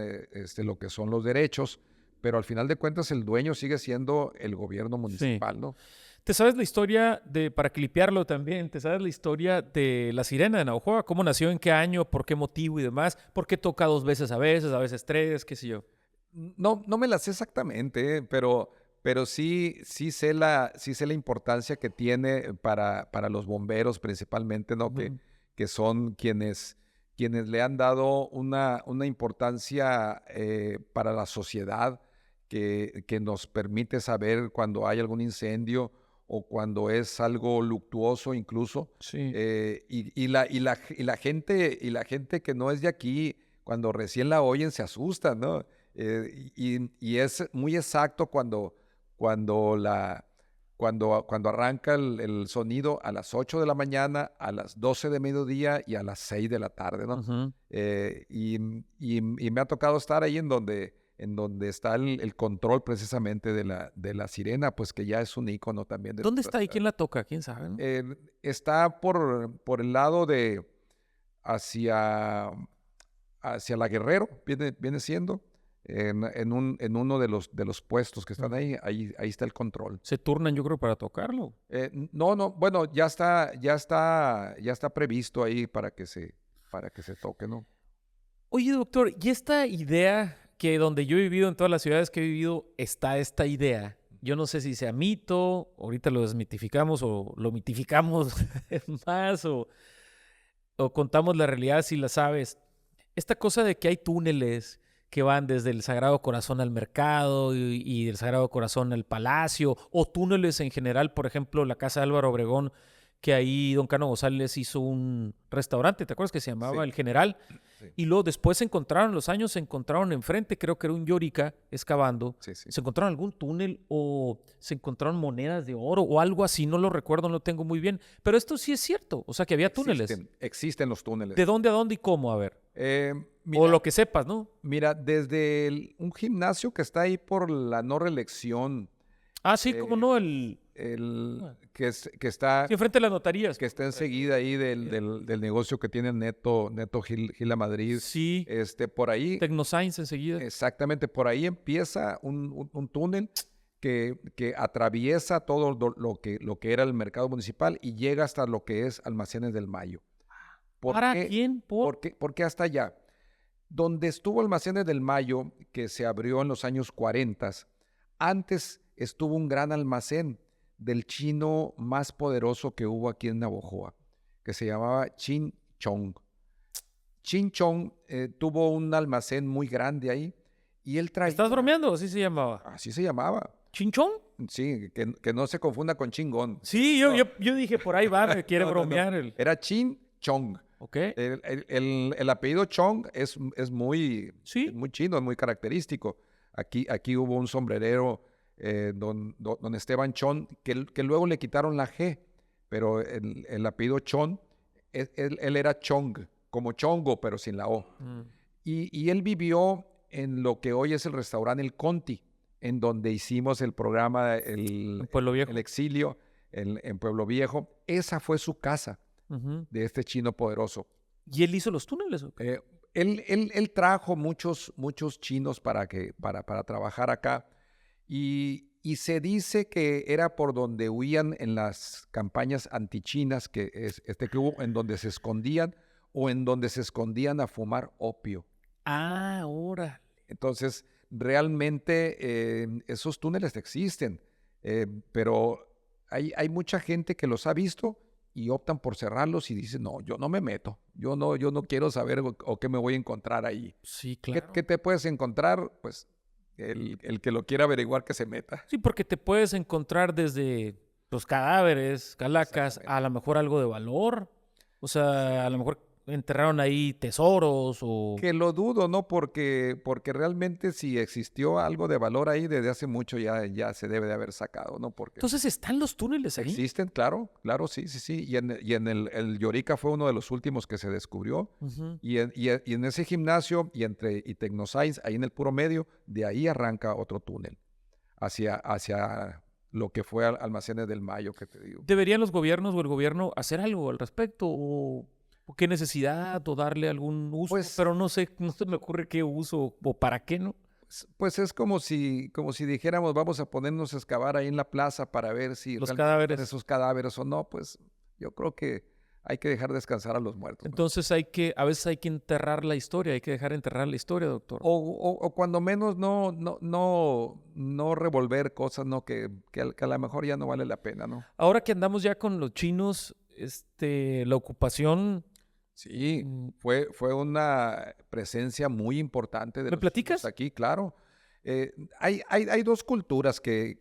lo que son los derechos, pero al final de cuentas el dueño sigue siendo el gobierno sí. municipal, ¿no? ¿Te sabes la historia de, para clipearlo también, te sabes la historia de la sirena de Navajoa? ¿Cómo nació, en qué año, por qué motivo y demás? ¿Por qué toca 2 veces, a veces 3, qué sé yo? No me la sé exactamente, pero sí sé la importancia que tiene para los bomberos principalmente, ¿no? Que, Ujú. que son quienes le han dado una importancia para la sociedad que nos permite saber cuando hay algún incendio o cuando es algo luctuoso incluso. Sí. Y la gente que no es de aquí, cuando recién la oyen, se asustan, ¿no? Y es muy exacto cuando arranca el sonido a las 8 de la mañana, a las 12 de mediodía y a las 6 de la tarde, ¿no? Ujú. Y me ha tocado estar ahí en donde está el control precisamente de la sirena, pues que ya es un icono también de ¿Dónde nuestra está ahí? ciudad. ¿Quién la toca? ¿Quién sabe, no? Está por el lado de hacia la Guerrero, viene siendo, en uno de los puestos que están Ujú. ahí está el control. Se turnan, yo creo, para tocarlo. No, bueno, ya está previsto ahí para que se toque, ¿no? Oye, doctor, y esta idea que donde yo he vivido, en todas las ciudades que he vivido, está esta idea. Yo no sé si sea mito, ahorita lo desmitificamos o lo mitificamos más o contamos la realidad si la sabes. Esta cosa de que hay túneles que van desde el Sagrado Corazón al mercado y del Sagrado Corazón al palacio, o túneles en general, por ejemplo, la casa de Álvaro Obregón, que ahí don Cano González hizo un restaurante, ¿te acuerdas que se llamaba Sí, El General? sí, Y luego después se encontraron, los años se encontraron enfrente, creo que era un Yorica excavando, sí, sí. se encontraron algún túnel o se encontraron monedas de oro o algo así, no lo recuerdo, no lo tengo muy bien, pero esto sí es cierto, o sea que había túneles. Existen los ¿De túneles. dónde a dónde y cómo? A ver. O Mira, lo que sepas, ¿no? mira, desde un gimnasio que está ahí por la no reelección, Ah, sí, cómo eh, no, el, ah, que está sí, enfrente de las notarías. que está enseguida ahí del negocio que tiene Neto Gila Madrid. Sí, Por ahí, Tecnoscience enseguida. exactamente, por ahí empieza un túnel que atraviesa todo lo que era el mercado municipal y llega hasta lo que es Almacenes del Mayo. ¿Por ¿Para qué? quién? ¿Por? ¿Por qué hasta allá? Donde estuvo Almacenes del Mayo, que se abrió en los años 40, antes estuvo un gran almacén del chino más poderoso que hubo aquí en Navojoa, que se llamaba Chin Chong. Chin Chong tuvo un almacén muy grande ahí y él ¿Estás traía, bromeando? Así se llamaba. así se llamaba, ¿Chinchón? sí, que no se confunda con chingón. Sí, yo, No, yo, yo dije, por ahí va, me quiere no. bromear el... Era Chin Chong. ¿Ok? El apellido Chong es muy, Sí. muy chino, es muy característico. Aquí hubo un sombrerero, don Esteban Chong, que luego le quitaron la G, pero el apellido Chong, él era Chong, como Chongo, pero sin la O. Mm. Y él vivió en lo que hoy es el restaurante El Conti, en donde hicimos el programa En Pueblo Viejo. El Exilio, en Pueblo Viejo. Esa fue su casa Ujú. de este chino poderoso. ¿Y él hizo los túneles? ¿O qué? Él trajo muchos chinos para trabajar acá y se dice que era por donde huían en las campañas antichinas que hubo, en donde se escondían o en donde se escondían a fumar opio. Ah, ahora. Entonces, realmente esos túneles existen, pero hay mucha gente que los ha visto y optan por cerrarlos y dicen, no, yo no me meto, yo no quiero saber o qué me voy a encontrar ahí. Sí, ¿Qué claro. te puedes encontrar? Pues el que lo quiera averiguar que se meta. Sí, porque te puedes encontrar desde los cadáveres, calacas, Exactamente. a lo mejor algo de valor. O sea, a lo mejor enterraron ahí tesoros o... Que lo dudo, ¿no? Porque realmente si existió algo de valor ahí desde hace mucho ya se debe de haber sacado, ¿no? Porque Entonces, ¿están los túneles ahí? existen, claro, claro, sí, sí, sí. Y en el Yorica fue uno de los últimos que se descubrió. Ujú. Y en ese gimnasio y Tecnoscience, ahí en el puro medio, de ahí arranca otro túnel hacia lo que fue Almacenes del Mayo, que te digo. ¿Deberían los gobiernos o el gobierno hacer algo al respecto? ¿O qué necesidad? ¿O darle algún uso? Pues, Pero no sé, no se me ocurre qué uso o para qué, ¿no? pues es como si dijéramos, vamos a ponernos a excavar ahí en la plaza para ver si Los realmente están cadáveres. esos cadáveres o no. Pues yo creo que hay que dejar descansar a los muertos, ¿no? Entonces a veces hay que enterrar la historia, hay que dejar enterrar la historia, doctor. O cuando menos no revolver cosas, ¿no? Que a lo mejor ya no vale la pena, ¿no? Ahora que andamos ya con los chinos, la ocupación, Sí, mm, fue una presencia muy importante de ¿me los chinos platicas? aquí, claro. Hay dos culturas que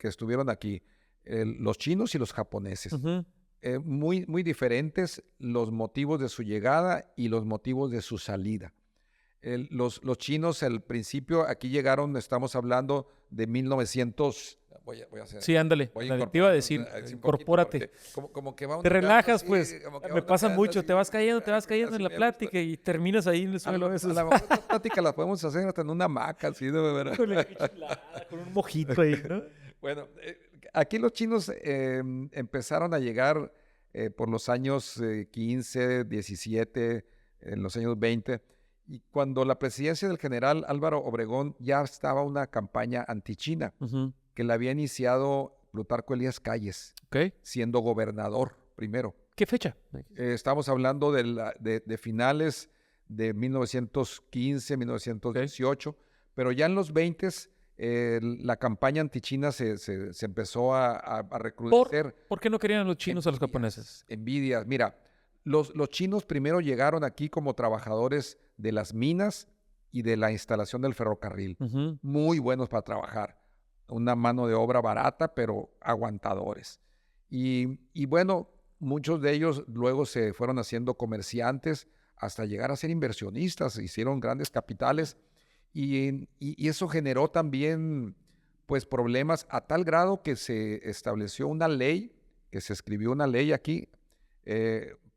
estuvieron aquí. los chinos y los japoneses. Ujú. Muy, muy diferentes los motivos de su llegada y los motivos de su salida. Los chinos al principio aquí llegaron, estamos hablando de 1900. Sí, ándale. Voy a Te iba a incorporar decir, así un poquito incorpórate. porque como que vamos Te quedando relajas, así, pues. como que Me vamos pasa quedando mucho. así, Te vas cayendo en así la me gusta. plática y terminas ahí en el suelo a A veces. lo mejor esta plática la podemos hacer hasta en una hamaca, así de verdad. Híjole, qué chulada, con un mojito ahí, ¿no? Bueno, aquí los chinos empezaron a llegar por los años 15, 17, en los años 20, y cuando la presidencia del general Álvaro Obregón ya estaba una campaña antichina Ujú. que la había iniciado Plutarco Elías Calles, Ok. siendo gobernador primero. ¿Qué fecha? Estamos hablando de finales de 1915, Ok. 1918, pero ya en los 20 la campaña antichina se empezó a recrudecer. ¿Por qué no querían a los chinos a los japoneses? Envidias. Mira, los chinos primero llegaron aquí como trabajadores de las minas y de la instalación del ferrocarril. Ujú. Muy buenos para trabajar. Una mano de obra barata, pero aguantadores. Y bueno, muchos de ellos luego se fueron haciendo comerciantes hasta llegar a ser inversionistas, hicieron grandes capitales y eso generó también pues problemas a tal grado que se estableció una ley, que se escribió una ley aquí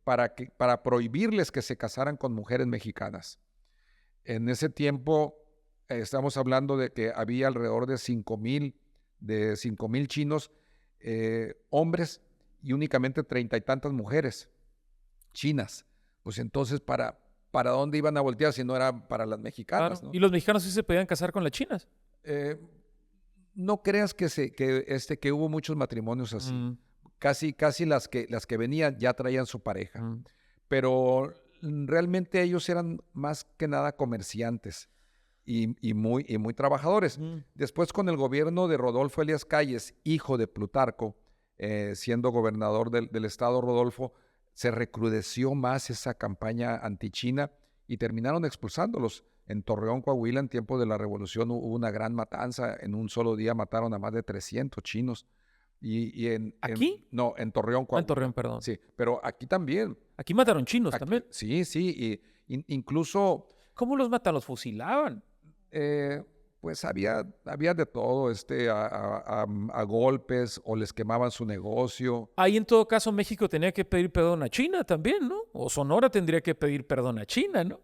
para prohibirles que se casaran con mujeres mexicanas. En ese tiempo estamos hablando de que había alrededor de 5,000 chinos, hombres, y únicamente 30 y tantas mujeres chinas. Pues entonces, ¿para dónde iban a voltear si no era para las mexicanas? Claro. ¿No? Y los mexicanos sí se podían casar con las chinas. Eh, no creas que hubo muchos matrimonios así. Mm, Casi las que venían ya traían su pareja. mm. Pero realmente ellos eran más que nada comerciantes y muy trabajadores. Ujú. Después, con el gobierno de Rodolfo Elías Calles, hijo de Plutarco, siendo gobernador del estado Rodolfo, se recrudeció más esa campaña antichina y terminaron expulsándolos. En Torreón, Coahuila, en tiempo de la Revolución, hubo una gran matanza. En un solo día mataron a más de 300 chinos. ¿Aquí? No, en Torreón, Ah, en Coahuila. Torreón, perdón. Sí, pero aquí también. Aquí mataron chinos también. Sí, sí, incluso ¿Cómo los matan? Los fusilaban. eh, pues había de todo, a golpes o les quemaban su negocio. Ahí en todo caso México tenía que pedir perdón a China también, ¿no? O Sonora tendría que pedir perdón a China, ¿no?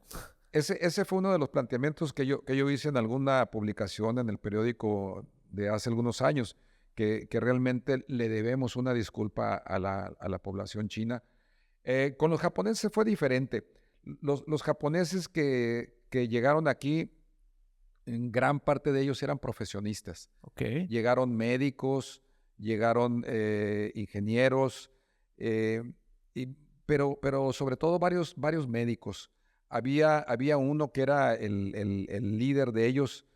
Ese fue uno de los planteamientos que yo hice en alguna publicación en el periódico de hace algunos años, que realmente le debemos una disculpa a la población china. Con los japoneses fue diferente. Los japoneses que llegaron aquí, en gran parte de ellos eran profesionistas. Ok. Llegaron médicos, llegaron ingenieros, eh, y- pero sobre todo varios médicos. Había uno que era el líder de ellos,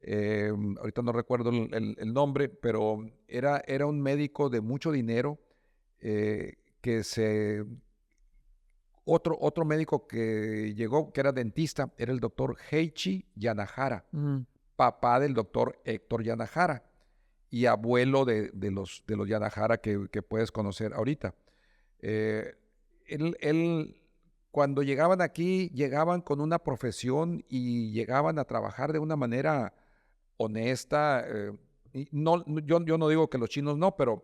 ahorita no recuerdo el nombre, pero era un médico de mucho dinero, que otro médico que llegó, que era dentista, era el doctor Heiichi Yanahara, Mm. papá del doctor Héctor Yanahara y abuelo de los Yanahara que puedes conocer ahorita. Eh, él, cuando llegaban aquí, llegaban con una profesión y llegaban a trabajar de una manera honesta. Y yo no digo que los chinos no, pero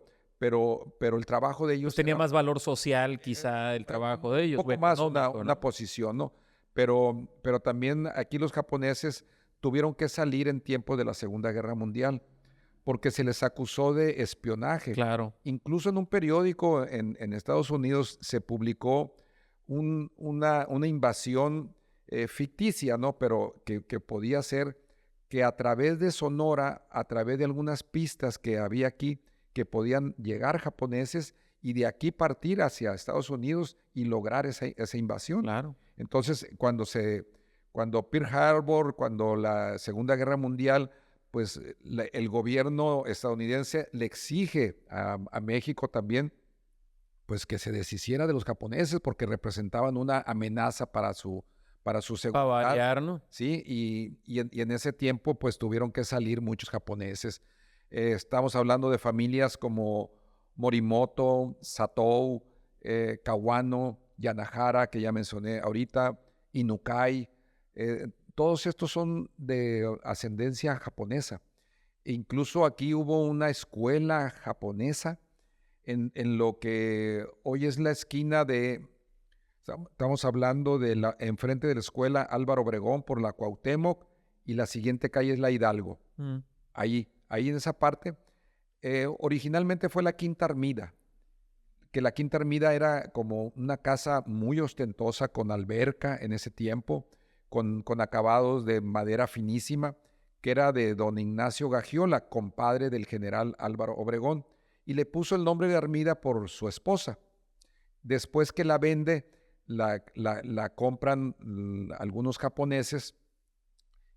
el trabajo de ellos Pues tenía era más valor social quizá el trabajo de ellos. un poco o más económico, una ¿no? posición, ¿no? Pero también aquí los japoneses tuvieron que salir en tiempo de la Segunda Guerra Mundial porque se les acusó de espionaje. Claro. Incluso en un periódico en Estados Unidos se publicó una invasión ficticia, ¿no? Pero que podía ser que a través de Sonora, a través de algunas pistas que había aquí, que podían llegar japoneses y de aquí partir hacia Estados Unidos y lograr esa invasión. Claro. Entonces, cuando Pearl Harbor, cuando la Segunda Guerra Mundial, pues el gobierno estadounidense le exige a México también, pues que se deshiciera de los japoneses porque representaban una amenaza para su Para seguridad. variar, ¿no? Sí, y en ese tiempo pues tuvieron que salir muchos japoneses. Estamos hablando de familias como Morimoto, Satou, Kawano, Yanahara, que ya mencioné ahorita, Inukai. Todos estos son de ascendencia japonesa. E incluso aquí hubo una escuela japonesa en lo que hoy es la esquina de, estamos hablando de enfrente de la escuela Álvaro Obregón por la Cuauhtémoc, y la siguiente calle es la Hidalgo. Mm. Ahí en esa parte, originalmente fue la Quinta Armida, que la Quinta Armida era como una casa muy ostentosa con alberca en ese tiempo, con acabados de madera finísima, que era de don Ignacio Gagiola, compadre del general Álvaro Obregón, y le puso el nombre de Armida por su esposa. Después que la vende, la compran algunos japoneses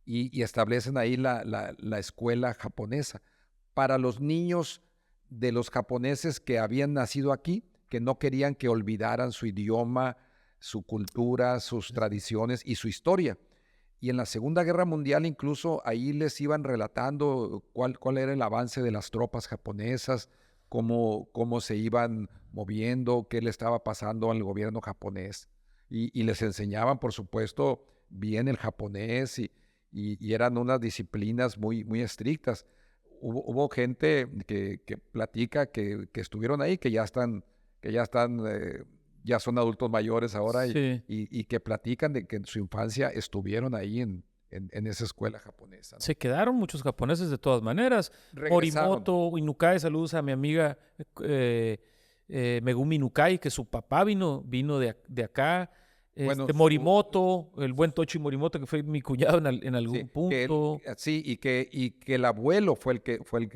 y establecen ahí la escuela japonesa para los niños de los japoneses que habían nacido aquí, que no querían que olvidaran su idioma, su cultura, sus tradiciones y su historia. Y en la Segunda Guerra Mundial incluso ahí les iban relatando cuál era el avance de las tropas japonesas, cómo se iban moviendo, qué le estaba pasando al gobierno japonés. Y les enseñaban, por supuesto, bien el japonés y eran unas disciplinas muy, muy estrictas. Hubo gente que platica que estuvieron ahí, que ya son adultos mayores ahora Sí. y que platican de que en su infancia estuvieron ahí en esa escuela japonesa, ¿no? Se quedaron muchos japoneses de todas maneras. Regresaron. Morimoto, Inukai, saludos a mi amiga Megumi Inukai, que su papá vino de acá. Bueno, Morimoto, el buen Tochi Morimoto, que fue mi cuñado en algún sí, punto. sí, y que el abuelo fue el que llegó Fue el aquí.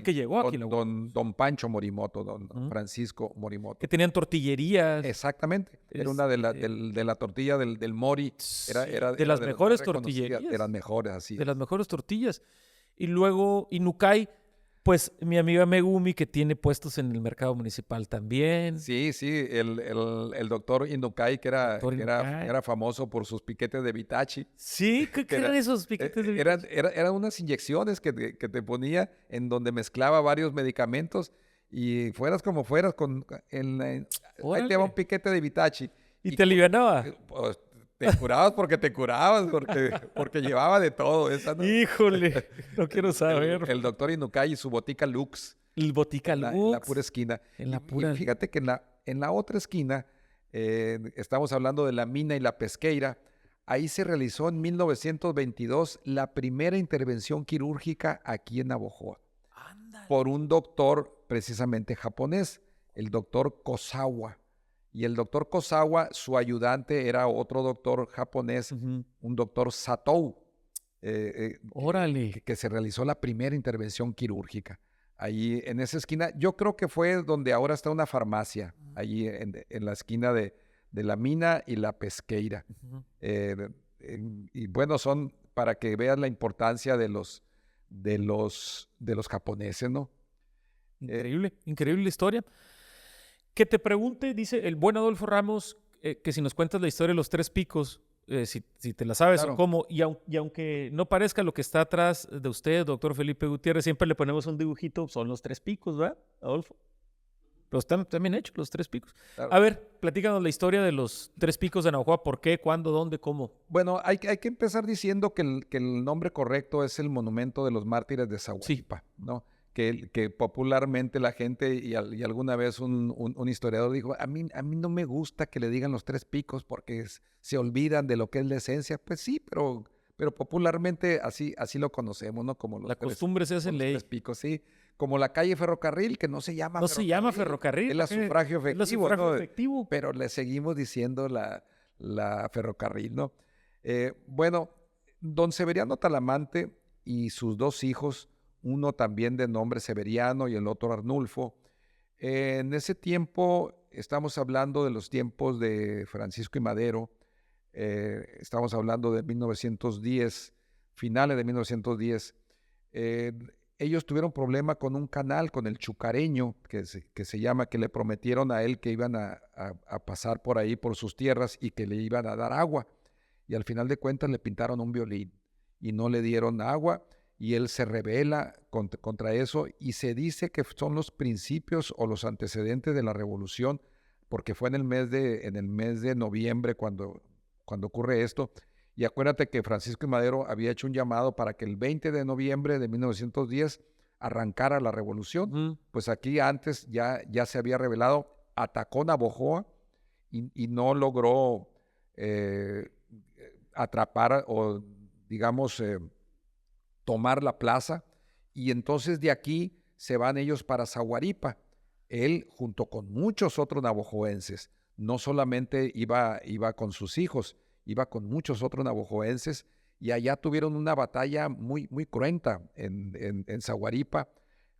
que llegó aquí, el abuelo. Don Pancho Morimoto, don Ujú. Francisco Que Morimoto. tenían tortillerías. Exactamente. Era una de la tortilla del Mori. Sí, Era de las de las más mejores reconocidas, tortillerías. de las mejores, así De las es. mejores tortillas. Y luego Inukai, pues mi amiga Megumi, que tiene puestos en el mercado municipal también. Sí, el doctor Inukai, Doctor que Inukai. era famoso por sus piquetes de Vitachi. Sí, ¿qué Que eran esos piquetes de Vitachi? eran unas inyecciones que te ponía en donde mezclaba varios medicamentos y fueras como fueras, ahí te va un Órale. piquete de Vitachi. ¿Y te alivianaba? Pues, te curabas porque te curabas, porque llevaba de todo. Esa, ¿no? Híjole, no quiero saber. El doctor Inukai y su botica Lux El Botica en la pura Lux, esquina. en la Y pura... fíjate que en la otra esquina, estamos hablando de la mina y la pesqueira. Ahí se realizó en 1922 la primera intervención quirúrgica aquí en Navojoa Ándale. por un doctor precisamente japonés, el doctor Kosawa. Y el doctor Kosawa, su ayudante era otro doctor japonés, Ujú. un doctor Satou, Órale. que se realizó la primera intervención quirúrgica. Ahí en esa esquina, yo creo que fue donde ahora está una farmacia, allí en la esquina de la mina y la pesqueira. Ujú. Y bueno, son para que veas la importancia de los japoneses, ¿no? Increíble, increíble historia. Que te pregunte, dice el buen Adolfo Ramos, que si nos cuentas la historia de los Tres Picos, si te la sabes o Claro. cómo, y aunque no parezca lo que está atrás de usted, doctor Felipe Gutiérrez, siempre le ponemos un dibujito, son los Tres Picos, ¿verdad, Adolfo? Pero están bien hechos los Tres Picos. Claro. A ver, platícanos la historia de los Tres Picos de Navajoa, ¿por qué, cuándo, dónde, cómo? Bueno, hay que empezar diciendo que el nombre correcto es el Monumento de los Mártires de Zahualpa, ¿no? Que popularmente la gente y alguna vez un historiador dijo, a mí no me gusta que le digan los Tres Picos porque se olvidan de lo que es la esencia. Pues sí, pero popularmente así lo conocemos, ¿no? Como La costumbre se hace los ley. Tres Picos, sí. Como la calle Ferrocarril, que no se llama No se llama ferrocarril. es la ¿para qué? sufragio Es la efectivo, sufragio ¿no? efectivo. Pero le seguimos diciendo la ferrocarril, ¿no? Bueno, don Severiano Talamante y sus dos hijos, uno también de nombre Severiano y el otro Arnulfo, en ese tiempo, estamos hablando de los tiempos de Francisco y Madero, estamos hablando de 1910, finales de 1910, eh, ellos tuvieron problema con un canal, con el Chucareño, que se llama, que le prometieron a él que iban a pasar por ahí, por sus tierras, y que le iban a dar agua. Y al final de cuentas le pintaron un violín y no le dieron agua. y él se rebela contra eso y se dice que son los principios o los antecedentes de la revolución, porque fue en el mes de noviembre cuando ocurre esto. Y acuérdate que Francisco I. Madero había hecho un llamado para que el 20 de noviembre de 1910 arrancara la revolución. Ujú. Pues aquí antes ya se había rebelado, atacó Navojoa y no logró atrapar o, digamos, tomar la plaza. Y entonces de aquí se van ellos para Zaguaripa. Él, junto con muchos otros navojoenses, no solamente iba con sus hijos, iba con muchos otros navojoenses, y allá tuvieron una batalla muy, muy cruenta en Zaguaripa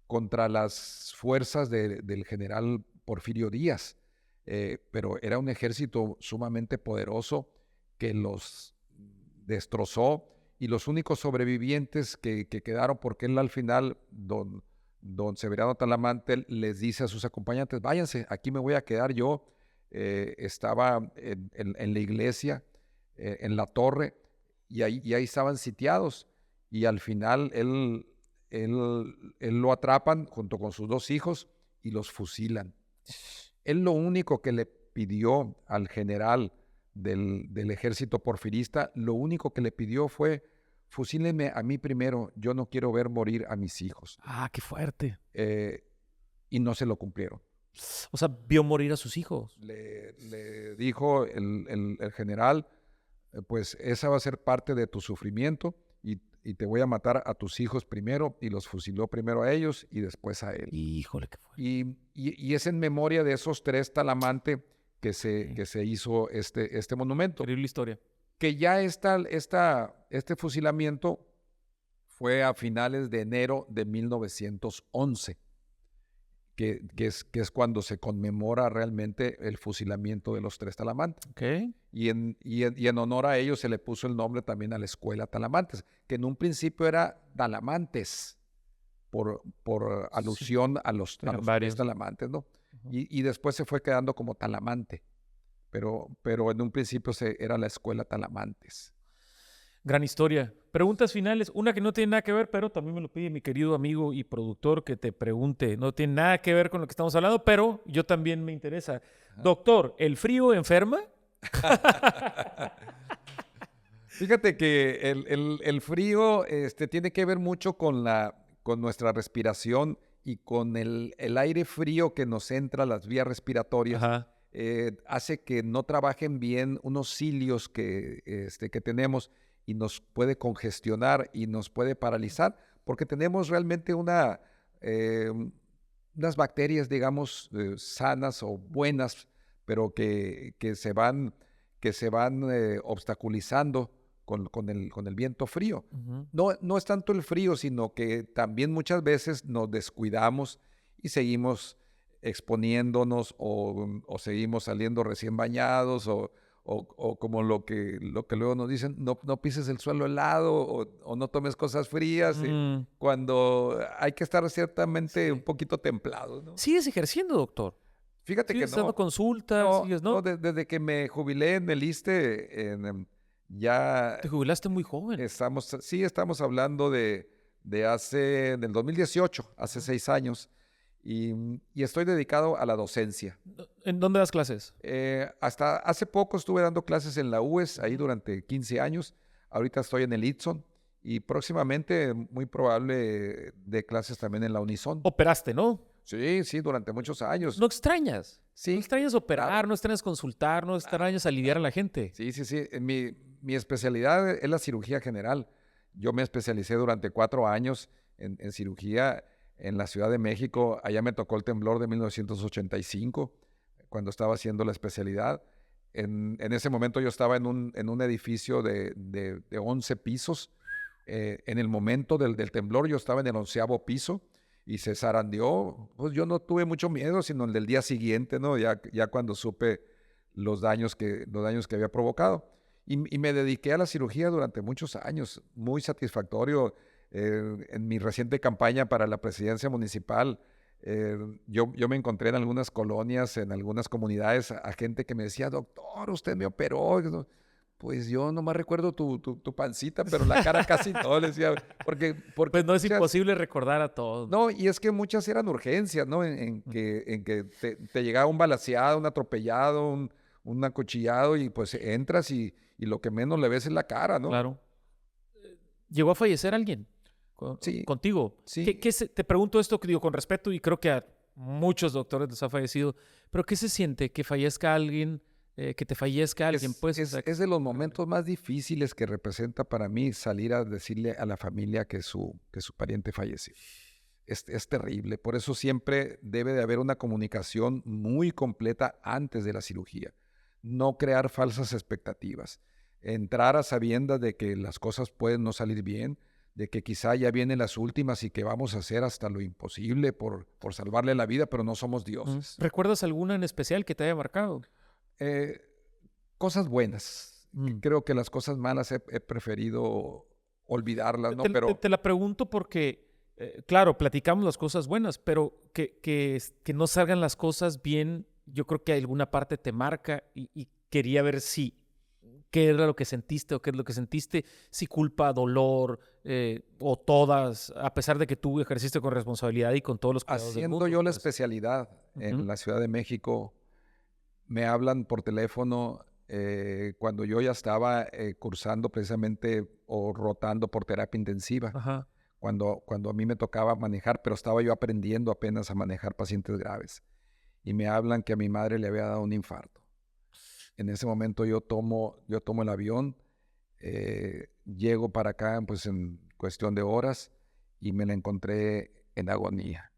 contra las fuerzas del general Porfirio Díaz. Pero era un ejército sumamente poderoso que los destrozó, y los únicos sobrevivientes que quedaron, porque él al final, don Severiano Talamante, les dice a sus acompañantes, váyanse, aquí me voy a quedar yo. Estaba en la iglesia, en la torre, y ahí estaban sitiados, y al final él lo atrapan junto con sus dos hijos y los fusilan. Él lo único que le pidió al general del ejército porfirista, lo único que le pidió fue, fusílenme a mí primero, yo no quiero ver morir a mis hijos. Ah, qué fuerte. Y no se lo cumplieron. O sea, vio morir a sus hijos. Le dijo el general, pues esa va a ser parte de tu sufrimiento, y te voy a matar a tus hijos primero, y los fusiló primero a ellos y después a él. Híjole, qué fuerte. Y es en memoria de esos tres Talamante que se hizo este monumento. Increíble historia. Que ya este fusilamiento fue a finales de enero de 1911, que es cuando se conmemora realmente el fusilamiento de los tres Talamantes. Ok. Y en honor a ellos se le puso el nombre también a la escuela Talamantes, que en un principio era Talamantes, por alusión a los Eran tres varios. Talamantes, ¿no? Ujú. Y después se fue quedando como Talamante, pero en un principio era la escuela Talamantes. Gran historia. Preguntas finales. Una que no tiene nada que ver, pero también me lo pide mi querido amigo y productor que te pregunte. No tiene nada que ver con lo que estamos hablando, pero yo también me interesa. Doctor, ¿el frío enferma? Fíjate que el frío tiene que ver mucho con nuestra respiración y con el aire frío que nos entra a las vías respiratorias. Ajá. Hace que no trabajen bien unos cilios que tenemos, y nos puede congestionar y nos puede paralizar, porque tenemos realmente unas bacterias, digamos, sanas o buenas, pero que se van obstaculizando con el viento frío. Ujú. No es tanto el frío, sino que también muchas veces nos descuidamos y seguimos exponiéndonos, o seguimos saliendo recién bañados, o como lo que luego nos dicen, no pises el suelo helado, o no tomes cosas frías, Mm, cuando hay que estar ciertamente un sí. poquito templados, ¿no? ¿Sigues ejerciendo, doctor? Fíjate que ¿Sigues dando no, consultas? ¿Sigues, no? desde que me jubilé en el ISSSTE, ya Te jubilaste muy joven. estamos hablando del 2018, hace Ajá. 6 años, y estoy dedicado a la docencia. ¿En dónde das clases? Hasta hace poco estuve dando clases en la UES, ahí Ujú. durante 15 años. Ahorita estoy en el ITSON, y próximamente, muy probable, de clases también en la Unison. Operaste, ¿no? Sí, durante muchos años. ¿No extrañas? ¿No Sí, extrañas claro. operar? ¿No extrañas consultar? ¿No extrañas aliviar a la gente? Sí. Mi especialidad es la cirugía general. Yo me especialicé durante 4 años en cirugía en la Ciudad de México. Allá me tocó el temblor de 1985, cuando estaba haciendo la especialidad. En ese momento yo estaba en un edificio de 11 pisos. En el momento del temblor yo estaba en el 11º piso y se zarandeó. Pues yo no tuve mucho miedo, sino el del día siguiente, ¿no? Ya cuando supe los daños que había provocado. Y me dediqué a la cirugía durante muchos años, muy satisfactorio. En mi reciente campaña para la presidencia municipal, yo me encontré en algunas colonias, en algunas comunidades, a gente que me decía, doctor, usted me operó. Pues yo nomás recuerdo tu pancita, pero la cara casi no, le decía, porque Pues no es muchas, imposible recordar a todos, ¿no? no, y es que muchas eran urgencias, ¿no? En que te llegaba un balaceado, un atropellado, un acuchillado, y pues entras y lo que menos le ves es la cara, ¿no? Claro. ¿Llegó a fallecer alguien Sí, contigo? sí. Te pregunto esto, que digo, con respeto, y creo que a muchos doctores les ha fallecido, pero ¿qué se siente que fallezca alguien, que te fallezca alguien? Es, Pues, o es, sea, es de los momentos más difíciles que representa para mí salir a decirle a la familia que su pariente falleció. Es terrible. Por eso siempre debe de haber una comunicación muy completa antes de la cirugía. No crear falsas expectativas. Entrar a sabiendas de que las cosas pueden no salir bien, de que quizá ya vienen las últimas y que vamos a hacer hasta lo imposible por salvarle la vida, pero no somos dioses. ¿recuerdas alguna en especial que te haya marcado? Eh, Cosas buenas. Mm. Creo que las cosas malas he preferido olvidarlas, ¿no? Pero Te la pregunto porque, claro, platicamos las cosas buenas, pero que no salgan las cosas bien, yo creo que alguna parte te marca, y quería ver si qué era lo que sentiste o qué es lo que sentiste, si culpa, dolor, o todas, a pesar de que tú ejerciste con responsabilidad y con todos los cuidados del haciendo mundo, yo la pues. especialidad en Ujú. la Ciudad de México, me hablan por teléfono cuando yo ya estaba cursando precisamente o rotando por terapia intensiva, Ajá. cuando a mí me tocaba manejar, pero estaba yo aprendiendo apenas a manejar pacientes graves. Y me hablan que a mi madre le había dado un infarto. En ese momento yo tomo el avión, llego para acá pues en cuestión de horas y me la encontré en agonía.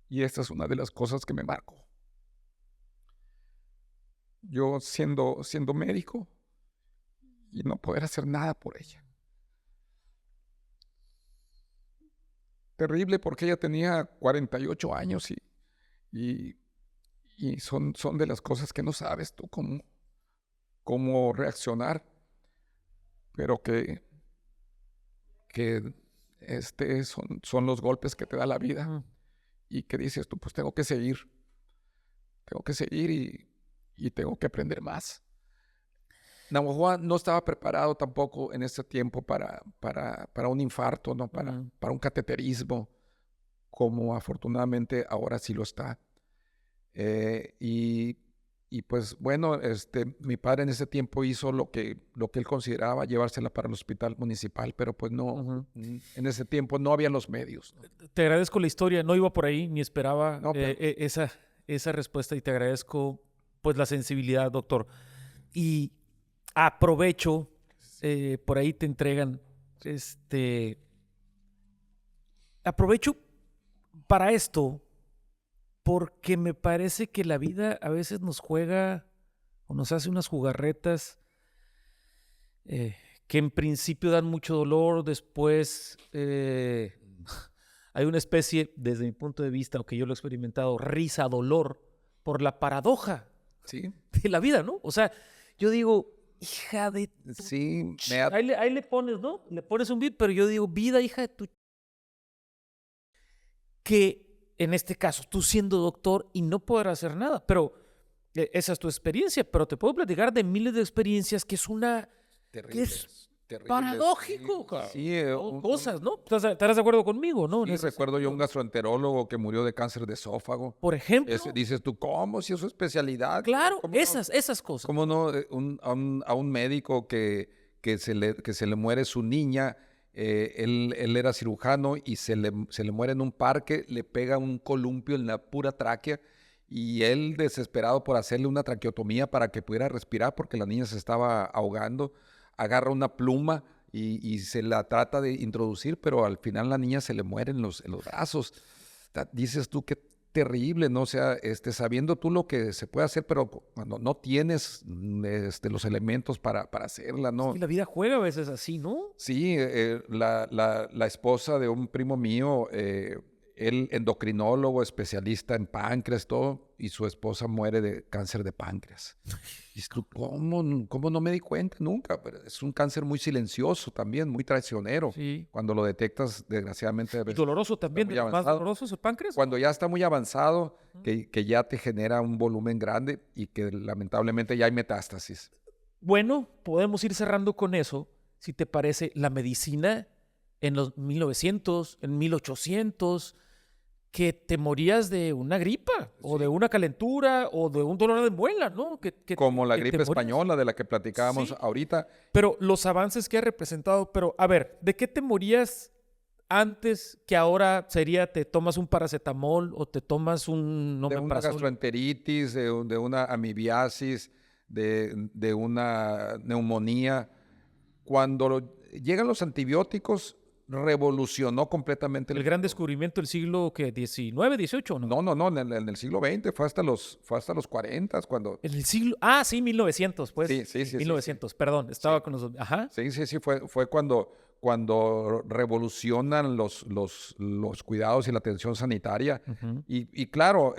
Y esta es una de las cosas que me marcó. Yo siendo médico y no poder hacer nada por ella. Terrible porque ella tenía 48 años y, y son de las cosas que no sabes tú cómo reaccionar, pero que son los golpes que te da la vida Ujú. y que dices tú, pues tengo que seguir y tengo que aprender más. Navajoa no estaba preparado tampoco en ese tiempo para un infarto, ¿no? Para, Ujú. para un cateterismo, como afortunadamente ahora sí lo está. Eh, y, y pues bueno, mi padre en ese tiempo hizo lo que él consideraba llevársela para el hospital municipal, pero pues no, Ujú. en ese tiempo no había los medios, ¿no? Te agradezco la historia, no iba por ahí, ni esperaba No, pero esa respuesta, y te agradezco pues la sensibilidad, doctor. Y aprovecho, por ahí te entregan, este, aprovecho para esto porque me parece que la vida a veces nos juega o nos hace unas jugarretas, eh, que en principio dan mucho dolor, después hay una especie, desde mi punto de vista, aunque yo lo he experimentado, risa-dolor por la paradoja sí, de la vida, ¿no? O sea, yo digo, hija de tu... sí, me ha. Ahí le pones, ¿no? Le pones un beat, pero yo digo, vida, hija de tu... Que en este caso, tú siendo doctor y no poder hacer nada, pero esa es tu experiencia, pero te puedo platicar de miles de experiencias que es una... que es Terribles, terribles, sí, paradójico, cabrón. sí, Cosas, ¿no? ¿Estarás de acuerdo conmigo, no? En sí, ese recuerdo yo sentido, un ¿no? gastroenterólogo que murió de cáncer de esófago. Por ejemplo, Dices tú, ¿cómo? Si es su especialidad, claro, ¿cómo no? esas cosas. ¿Cómo no? A un médico que se le muere su niña, él era cirujano y se le muere en un parque, le pega un columpio en la pura tráquea y él desesperado por hacerle una traqueotomía para que pudiera respirar porque la niña se estaba ahogando, agarra una pluma y se la trata de introducir, pero al final la niña se le muere en los brazos. Dices tú qué terrible, ¿no? O sea, sabiendo tú lo que se puede hacer, pero cuando no tienes los elementos para hacerla, Es que ¿no? la vida juega a veces así, ¿no? Sí, la esposa de un primo mío, Él, endocrinólogo, especialista en páncreas, todo, y su esposa muere de cáncer de páncreas. Y dices tú, ¿cómo no me di cuenta nunca? Pero es un cáncer muy silencioso también, muy traicionero. Sí. Cuando lo detectas, desgraciadamente, a Y veces doloroso está también, muy de los más avanzado. dolorosos, el páncreas. Cuando ya está muy avanzado, que ya te genera un volumen grande y que lamentablemente ya hay metástasis. Bueno, podemos ir cerrando con eso, si te parece, la medicina en los 1900, en 1800, que te morías de una gripa, o de Sí. una calentura, o de un dolor de muela, ¿no? Como la que te gripe morías. española de la que platicábamos Sí. ahorita. Pero los avances que ha representado, pero a ver, ¿de qué te morías antes que ahora sería te tomas un paracetamol o te tomas un De una omeprazol? gastroenteritis, de una amibiasis, de una neumonía. Llegan los antibióticos, revolucionó completamente el El gran mundo. descubrimiento del siglo que 19, 18, ¿no? No, en el siglo XX, fue hasta los 40 cuando... En el siglo, sí, 1900, pues. Sí. 1900, perdón, Sí, estaba con los, ajá. sí, fue cuando revolucionan los cuidados y la atención sanitaria. Ujú. Y claro,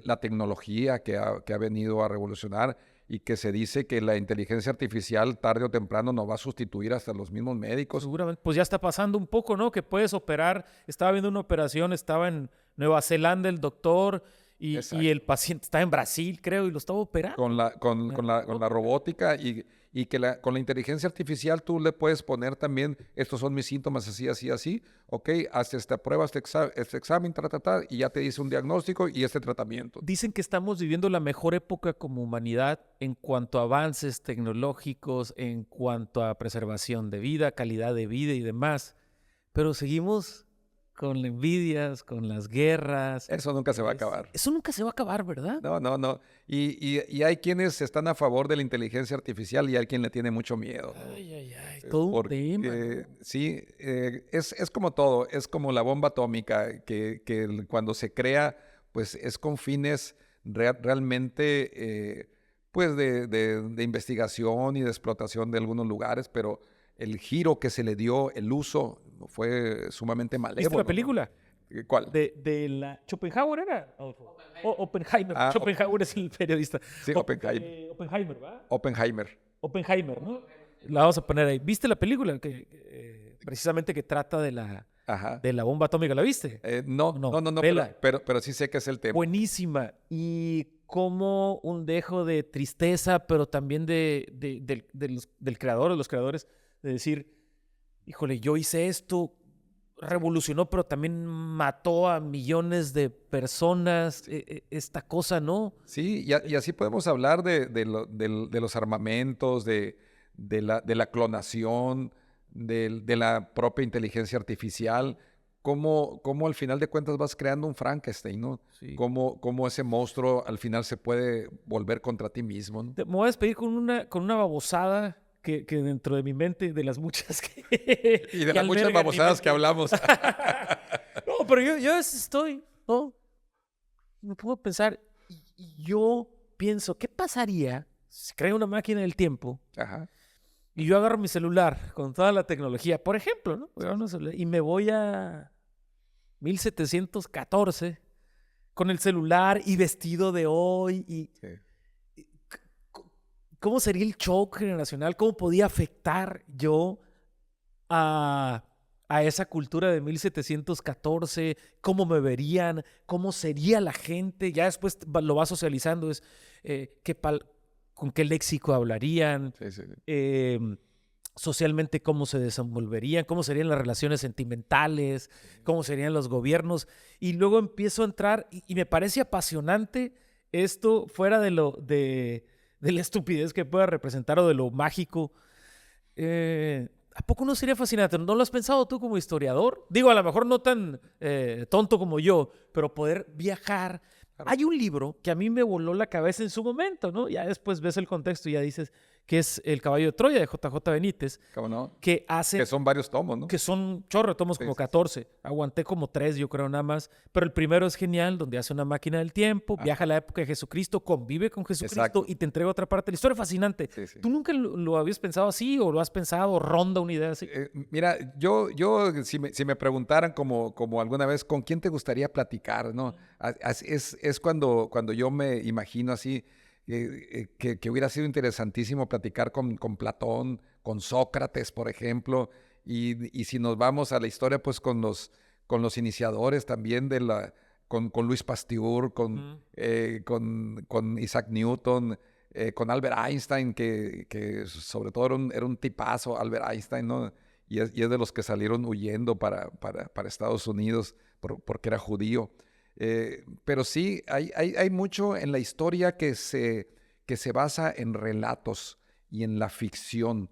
la tecnología que ha venido a revolucionar y que se dice que la inteligencia artificial tarde o temprano nos va a sustituir hasta los mismos médicos. Seguramente, pues ya está pasando un poco, ¿no? Que puedes operar. Estaba viendo una operación, estaba en Nueva Zelanda el doctor y Exacto. el paciente está en Brasil, creo, y lo estaba operando. Con la robótica y que con la inteligencia artificial tú le puedes poner también, estos son mis síntomas, así, ok, haz esta prueba, este examen, y ya te dice un diagnóstico y este tratamiento. Dicen que estamos viviendo la mejor época como humanidad en cuanto a avances tecnológicos, en cuanto a preservación de vida, calidad de vida y demás, pero seguimos con las envidias, con las guerras. Eso nunca se va a acabar. Eso nunca se va a acabar, ¿verdad? No. Y hay quienes están a favor de la inteligencia artificial y hay quien le tiene mucho miedo, ¿no? Ay, todo un tema, ¿no? Sí, es como todo, es como la bomba atómica que cuando se crea, pues es con fines realmente, pues de investigación y de explotación de algunos lugares, pero el giro que se le dio, el uso, fue sumamente malévolo. ¿Viste la ¿no? película? ¿Cuál? De la Schopenhauer era. Oppenheimer. Ah, Schopenhauer es el periodista. Sí, Oppenheimer. Oppenheimer, ¿va? Oppenheimer. Oppenheimer, ¿no? La vamos a poner ahí. ¿Viste la película? Precisamente que trata Ajá. de la bomba atómica. ¿La viste? No, vela. pero sí sé que es el tema. Buenísima. Y como un dejo de tristeza, pero también del creador, de los creadores, de decir, híjole, yo hice esto, revolucionó, pero también mató a millones de personas, esta cosa, ¿no? Sí, y así podemos hablar de los armamentos, de la clonación, de la propia inteligencia artificial, cómo al final de cuentas vas creando un Frankenstein, ¿no? Sí. Cómo ese monstruo al final se puede volver contra ti mismo, ¿no? Me voy a despedir con una babosada que dentro de mi mente, de las muchas que... Y de las muchas babosadas que hablamos. No, pero yo a veces estoy, ¿no? Me pongo a pensar, y yo pienso, ¿qué pasaría si crea una máquina del tiempo Ajá. y yo agarro mi celular con toda la tecnología, por ejemplo, ¿no? Y me voy a 1714 con el celular y vestido de hoy y... Sí. ¿Cómo sería el shock generacional? ¿Cómo podía afectar yo a esa cultura de 1714? ¿Cómo me verían? ¿Cómo sería la gente? Ya después lo va socializando. Es con qué léxico hablarían. Sí. Socialmente, cómo se desenvolverían. Cómo serían las relaciones sentimentales. Cómo serían los gobiernos. Y luego empiezo a entrar y me parece apasionante esto fuera de la estupidez que pueda representar o de lo mágico. ¿A poco no sería fascinante? ¿No lo has pensado tú como historiador? Digo, a lo mejor no tan tonto como yo, pero poder viajar. Claro. Hay un libro que a mí me voló la cabeza en su momento, ¿no? Ya después ves el contexto y ya dices, que es El caballo de Troya de JJ Benítez, ¿Cómo no? que hace... Que son varios tomos, ¿no? Que son chorro, tomos Sí, como sí, sí. 14. Aguanté como 3, yo creo, nada más. Pero el primero es genial, donde hace una máquina del tiempo, viaja a la época de Jesucristo, convive con Jesucristo Exacto. y te entrega otra parte de la historia. Fascinante. Sí, sí. ¿Tú nunca lo habías pensado así o lo has pensado o ronda una idea así? Mira, yo si me preguntaran como alguna vez, ¿con quién te gustaría platicar? ¿No? Es cuando yo me imagino así, que hubiera sido interesantísimo platicar con Platón, con Sócrates, por ejemplo, y si nos vamos a la historia, pues con los iniciadores también con Luis Pasteur, Ujú. con Isaac Newton, con Albert Einstein, que sobre todo era un tipazo, Albert Einstein, ¿no? Y es de los que salieron huyendo para Estados Unidos porque era judío. Pero sí, hay mucho en la historia que se basa en relatos y en la ficción,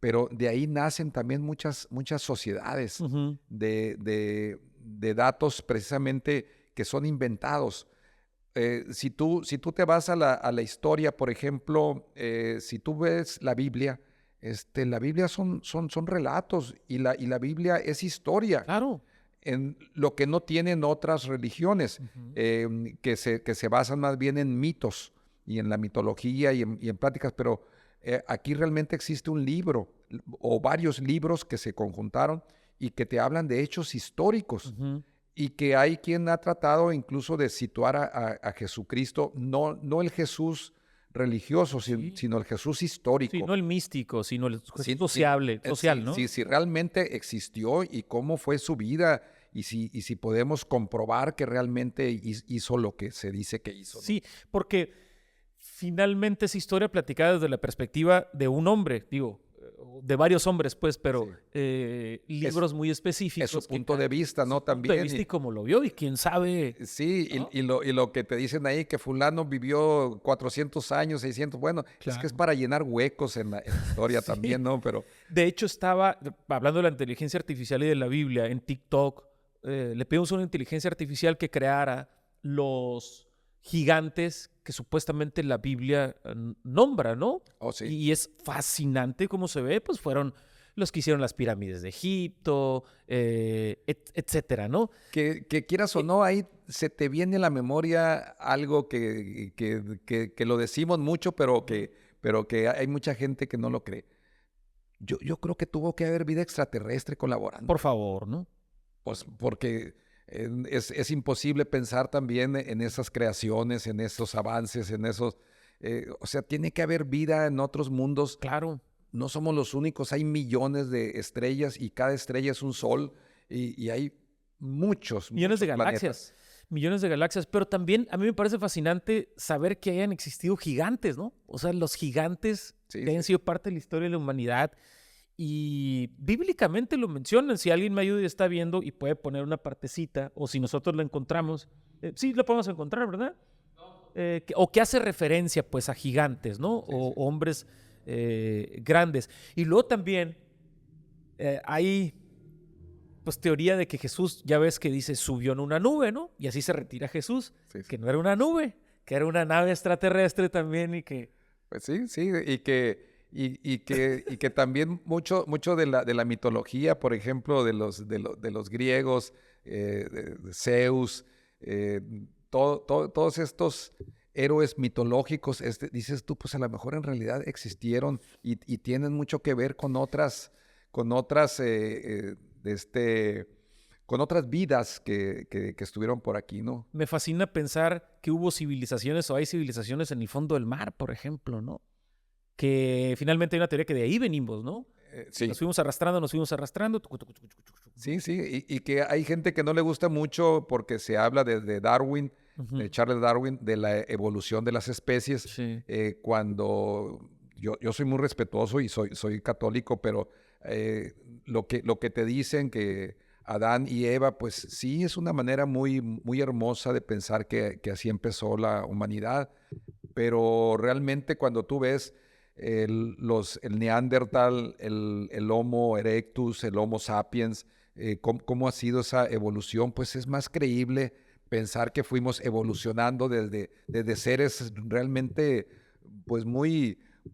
pero de ahí nacen también muchas sociedades Ujú. de datos precisamente que son inventados. Si tú te vas a la historia, por ejemplo, si tú ves la Biblia son relatos y la Biblia es historia, Claro. en lo que no tienen otras religiones, Ujú. que se basan más bien en mitos y en la mitología y en pláticas, pero aquí realmente existe un libro o varios libros que se conjuntaron y que te hablan de hechos históricos Ujú. y que hay quien ha tratado incluso de situar a Jesucristo, no el Jesús religioso, Sí. sino el Jesús Sí, histórico. no el místico, sino el Sí, sí, sociable, social, ¿no? si realmente existió y cómo fue su vida y si podemos comprobar que realmente hizo lo que se dice que hizo, ¿no? Sí, porque finalmente es historia platicada desde la perspectiva de un hombre, digo, de varios hombres, pues, pero Sí. Es, libros muy es específicos. su punto de vista, Su ¿no? punto de También. vista y cómo lo vio, y quién sabe, Sí, ¿no? y lo que te dicen ahí, que fulano vivió 400 años, 600, bueno, es que es Claro. para llenar huecos en la historia Sí. también, ¿no? Pero De hecho, estaba hablando de la inteligencia artificial y de la Biblia en TikTok. Le pedimos a una inteligencia artificial que creara los gigantes que supuestamente la Biblia nombra, ¿no? oh, sí. Y es fascinante cómo se ve, pues fueron los que hicieron las pirámides de Egipto, etcétera, ¿no? Que quieras o Eh, no, ahí se te viene a la memoria algo que lo decimos mucho, Ujú. pero que hay mucha gente que no lo cree. Yo creo que tuvo que haber vida extraterrestre colaborando, Por favor, ¿no? pues porque es imposible pensar también en esas creaciones, en esos avances, o sea, tiene que haber vida en otros mundos. Claro. No somos los únicos, hay millones de estrellas y cada estrella es un sol y hay Millones de muchos galaxias, planetas. millones de galaxias, pero también a mí me parece fascinante saber que hayan existido gigantes, ¿no? O sea, los gigantes Sí, que hayan sí. sido parte de la historia de la humanidad y bíblicamente lo mencionan. Si alguien me ayuda y está viendo y puede poner una partecita, o si nosotros la encontramos, sí la podemos encontrar, ¿verdad? O que hace referencia pues a gigantes, ¿no? Sí, O sí. hombres grandes. Y luego también hay pues teoría de que Jesús, ya ves que dice, subió en una nube, ¿no? Y así se retira Jesús, Sí, sí. que no era una nube, que era una nave extraterrestre también y que... Pues sí, sí, y que también mucho de la mitología, por ejemplo, de los griegos, de Zeus, eh, todos estos héroes mitológicos, dices tú, pues a lo mejor en realidad existieron y tienen mucho que ver con otras, con otras vidas que estuvieron por aquí, ¿no? Me fascina pensar que hubo civilizaciones o hay civilizaciones en el fondo del mar, por ejemplo, ¿no? Que finalmente hay una teoría que de ahí venimos, ¿no? Sí. Nos fuimos arrastrando. Sí, sí, y que hay gente que no le gusta mucho porque se habla de Darwin, de Ujú. Charles Darwin, de la evolución de las especies, Sí. cuando yo soy muy respetuoso y soy católico, pero lo que te dicen que Adán y Eva, pues sí es una manera muy hermosa de pensar que así empezó la humanidad, pero realmente cuando tú ves el Neandertal, el Homo erectus, el Homo sapiens, cómo ha sido esa evolución, pues es más creíble pensar que fuimos evolucionando desde seres realmente pues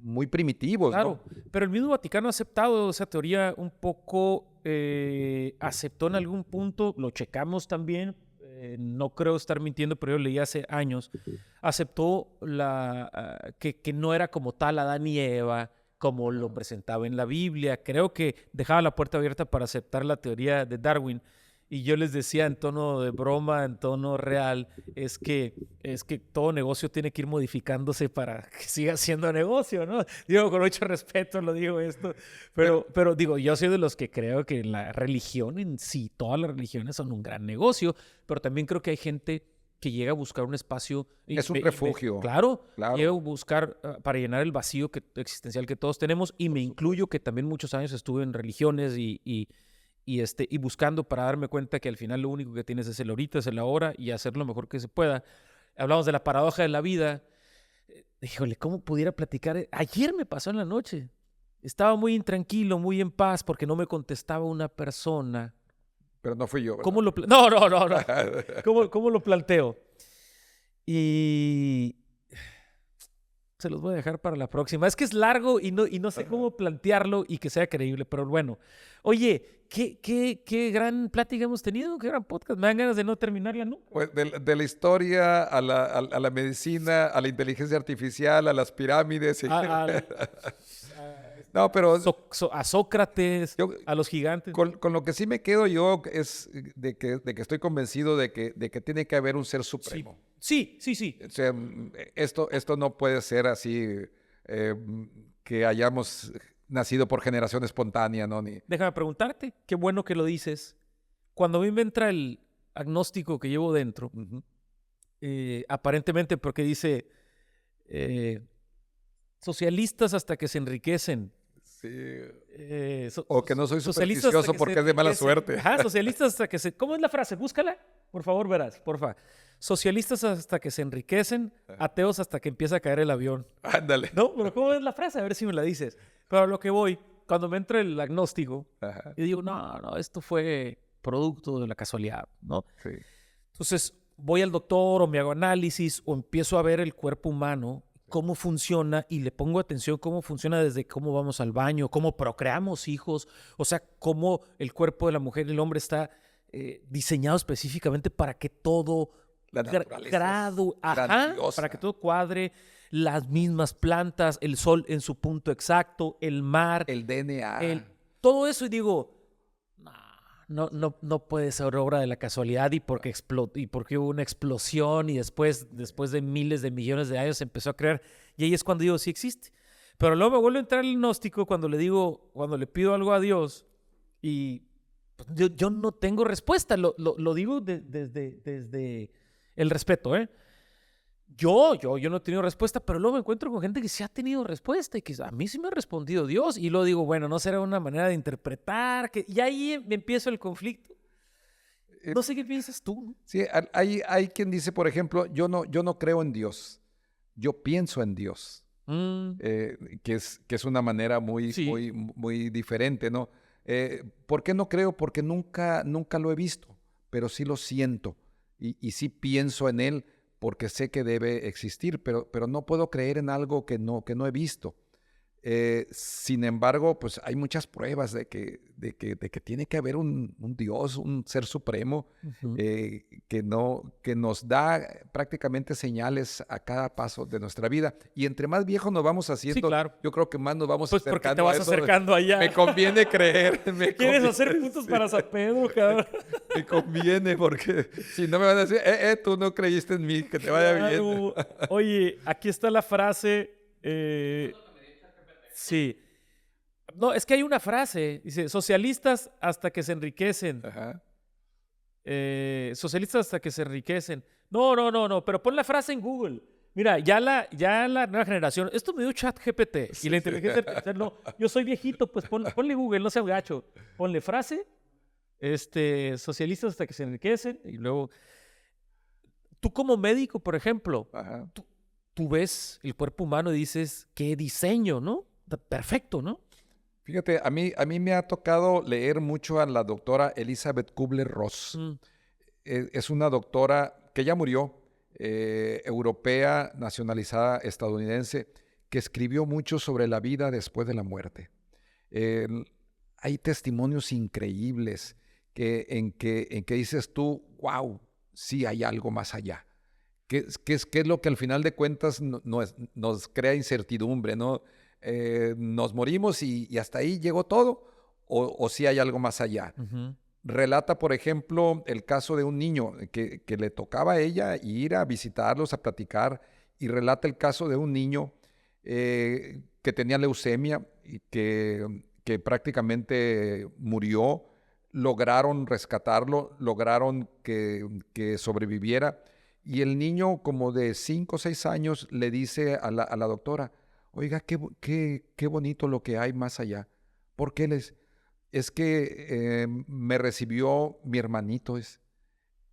muy primitivos, Claro, ¿no? pero el mismo Vaticano ha aceptado esa teoría un poco, aceptó en algún punto, lo checamos también, no creo estar mintiendo, pero yo leí hace años, aceptó que no era como tal Adán y Eva, como lo presentaba en la Biblia. Creo que dejaba la puerta abierta para aceptar la teoría de Darwin. Y yo les decía en tono de broma, en tono real, es que todo negocio tiene que ir modificándose para que siga siendo negocio, ¿no? Digo, con mucho respeto lo digo esto, pero digo, yo soy de los que creo que la religión en sí, todas las religiones son un gran negocio, pero también creo que hay gente que llega a buscar un espacio. Es un refugio, Claro, llega a claro. buscar para llenar el vacío existencial que todos tenemos, y me incluyo que también muchos años estuve en religiones y buscando para darme cuenta que al final lo único que tienes es el ahorita, es el ahora y hacer lo mejor que se pueda. Hablamos de la paradoja de la vida. Híjole, ¿cómo pudiera platicar? Ayer me pasó en la noche. Estaba muy intranquilo, muy en paz porque no me contestaba una persona. Pero no fui yo, ¿Cómo ¿verdad? no, no, no, no. ¿Cómo lo planteo? Y se los voy a dejar para la próxima. Es que es largo y no sé cómo plantearlo y que sea creíble, pero bueno. Oye, qué gran plática hemos tenido, qué gran podcast. Me dan ganas de no terminarla nunca. Pues de la historia a la medicina, a la inteligencia artificial, a las pirámides. No, pero A Sócrates, yo, a los gigantes. con lo que sí me quedo yo es de que estoy convencido de que tiene que haber un ser Sí, supremo. sí, sí, sí. O sea, esto no puede ser así, que hayamos nacido por generación espontánea, ¿no? Déjame preguntarte, qué bueno que lo dices. Cuando a mí me entra el agnóstico que llevo dentro, Ujú. aparentemente porque dice eh, socialistas hasta que se enriquecen. Sí. So- O que no soy socialistas hasta supersticioso que se porque es de mala enriquecen. suerte. Ajá, socialistas hasta que se... ¿Cómo es la frase? Búscala. Por favor, verás, porfa. Socialistas hasta que se enriquecen, ateos hasta que empieza a caer el avión. Ándale. No, pero ¿cómo es la frase? A ver si me la dices. Pero a lo que voy, cuando me entra el agnóstico, Ajá, yo digo, no, no, esto fue producto de la casualidad, ¿no? sí. Entonces voy al doctor o me hago análisis o empiezo a ver el cuerpo humano, cómo funciona y le pongo atención cómo funciona desde cómo vamos al baño, cómo procreamos hijos, o sea, cómo el cuerpo de la mujer y el hombre está diseñado específicamente para que todo La naturaleza es para grandiosa. que todo cuadre, las mismas plantas, el sol en su punto exacto, el mar, El DNA. todo eso y digo, no puede ser obra de la casualidad y porque hubo una explosión y después de miles de millones de años se empezó a crear. Y ahí es cuando digo, sí existe. Pero luego me vuelve a entrar el gnóstico cuando le pido algo a Dios y pues, yo no tengo respuesta. Lo digo desde el respeto, ¿eh? Yo no he tenido respuesta, pero luego me encuentro con gente que sí ha tenido respuesta y que a mí sí me ha respondido Dios. Y luego digo, bueno, no será una manera de interpretar. Y ahí me empiezo el conflicto. Eh, No sé qué piensas tú, ¿no? Sí, hay quien dice, por ejemplo, yo no creo en Dios, yo pienso en Dios, Mm, que es una manera muy, sí, muy, muy diferente, ¿no? ¿Por qué no creo? Porque nunca lo he visto, pero sí lo siento y sí pienso en él porque sé que debe existir, pero no puedo creer en algo que no he visto. Sin embargo, pues hay muchas pruebas de que tiene que haber un Dios, un ser supremo, ujú. que nos da prácticamente señales a cada paso de nuestra vida. Y entre más viejos nos vamos Sí, haciendo, claro. yo creo que más nos vamos Pues porque te acercando a vas eso. acercando allá. Me conviene creer. ¿Quieres hacer puntos sí, para San Pedro, cabrón? me conviene porque si no me van a decir, tú no creíste en mí, que te vaya bien. Claro. Oye, aquí está la frase. Sí. No, es que hay una frase. Dice, socialistas hasta que se enriquecen. Ajá. Socialistas hasta que se enriquecen. No, pero pon la frase en Google. Mira, ya la nueva generación, esto me dio ChatGPT y Sí, la sí. inteligencia artificial no. Yo soy viejito, pues ponle Google, no seas gacho. Ponle frase, socialistas hasta que se enriquecen y luego, tú como médico, por ejemplo, Ajá. tú ves el cuerpo humano y dices, qué diseño, ¿no? Perfecto, ¿no? Fíjate, a mí me ha tocado leer mucho a la doctora Elizabeth Kubler-Ross. Mm, Es una doctora que ya murió, europea, nacionalizada estadounidense, que escribió mucho sobre la vida después de la muerte. Hay testimonios increíbles en que dices tú, wow, sí hay algo más allá. ¿Qué es lo que al final de cuentas nos crea incertidumbre, ¿no? ¿Nos morimos y hasta ahí llegó todo? ¿O sí hay algo más allá? Ujú. Relata, por ejemplo, el caso de un niño que le tocaba a ella ir a visitarlos, a platicar, y relata el caso de un niño que tenía leucemia y que prácticamente murió. Lograron rescatarlo, lograron que sobreviviera, y el niño, como de 5 o 6 años, le dice a la doctora, oiga, qué bonito lo que hay más allá. ¿Por qué es que me recibió mi hermanito?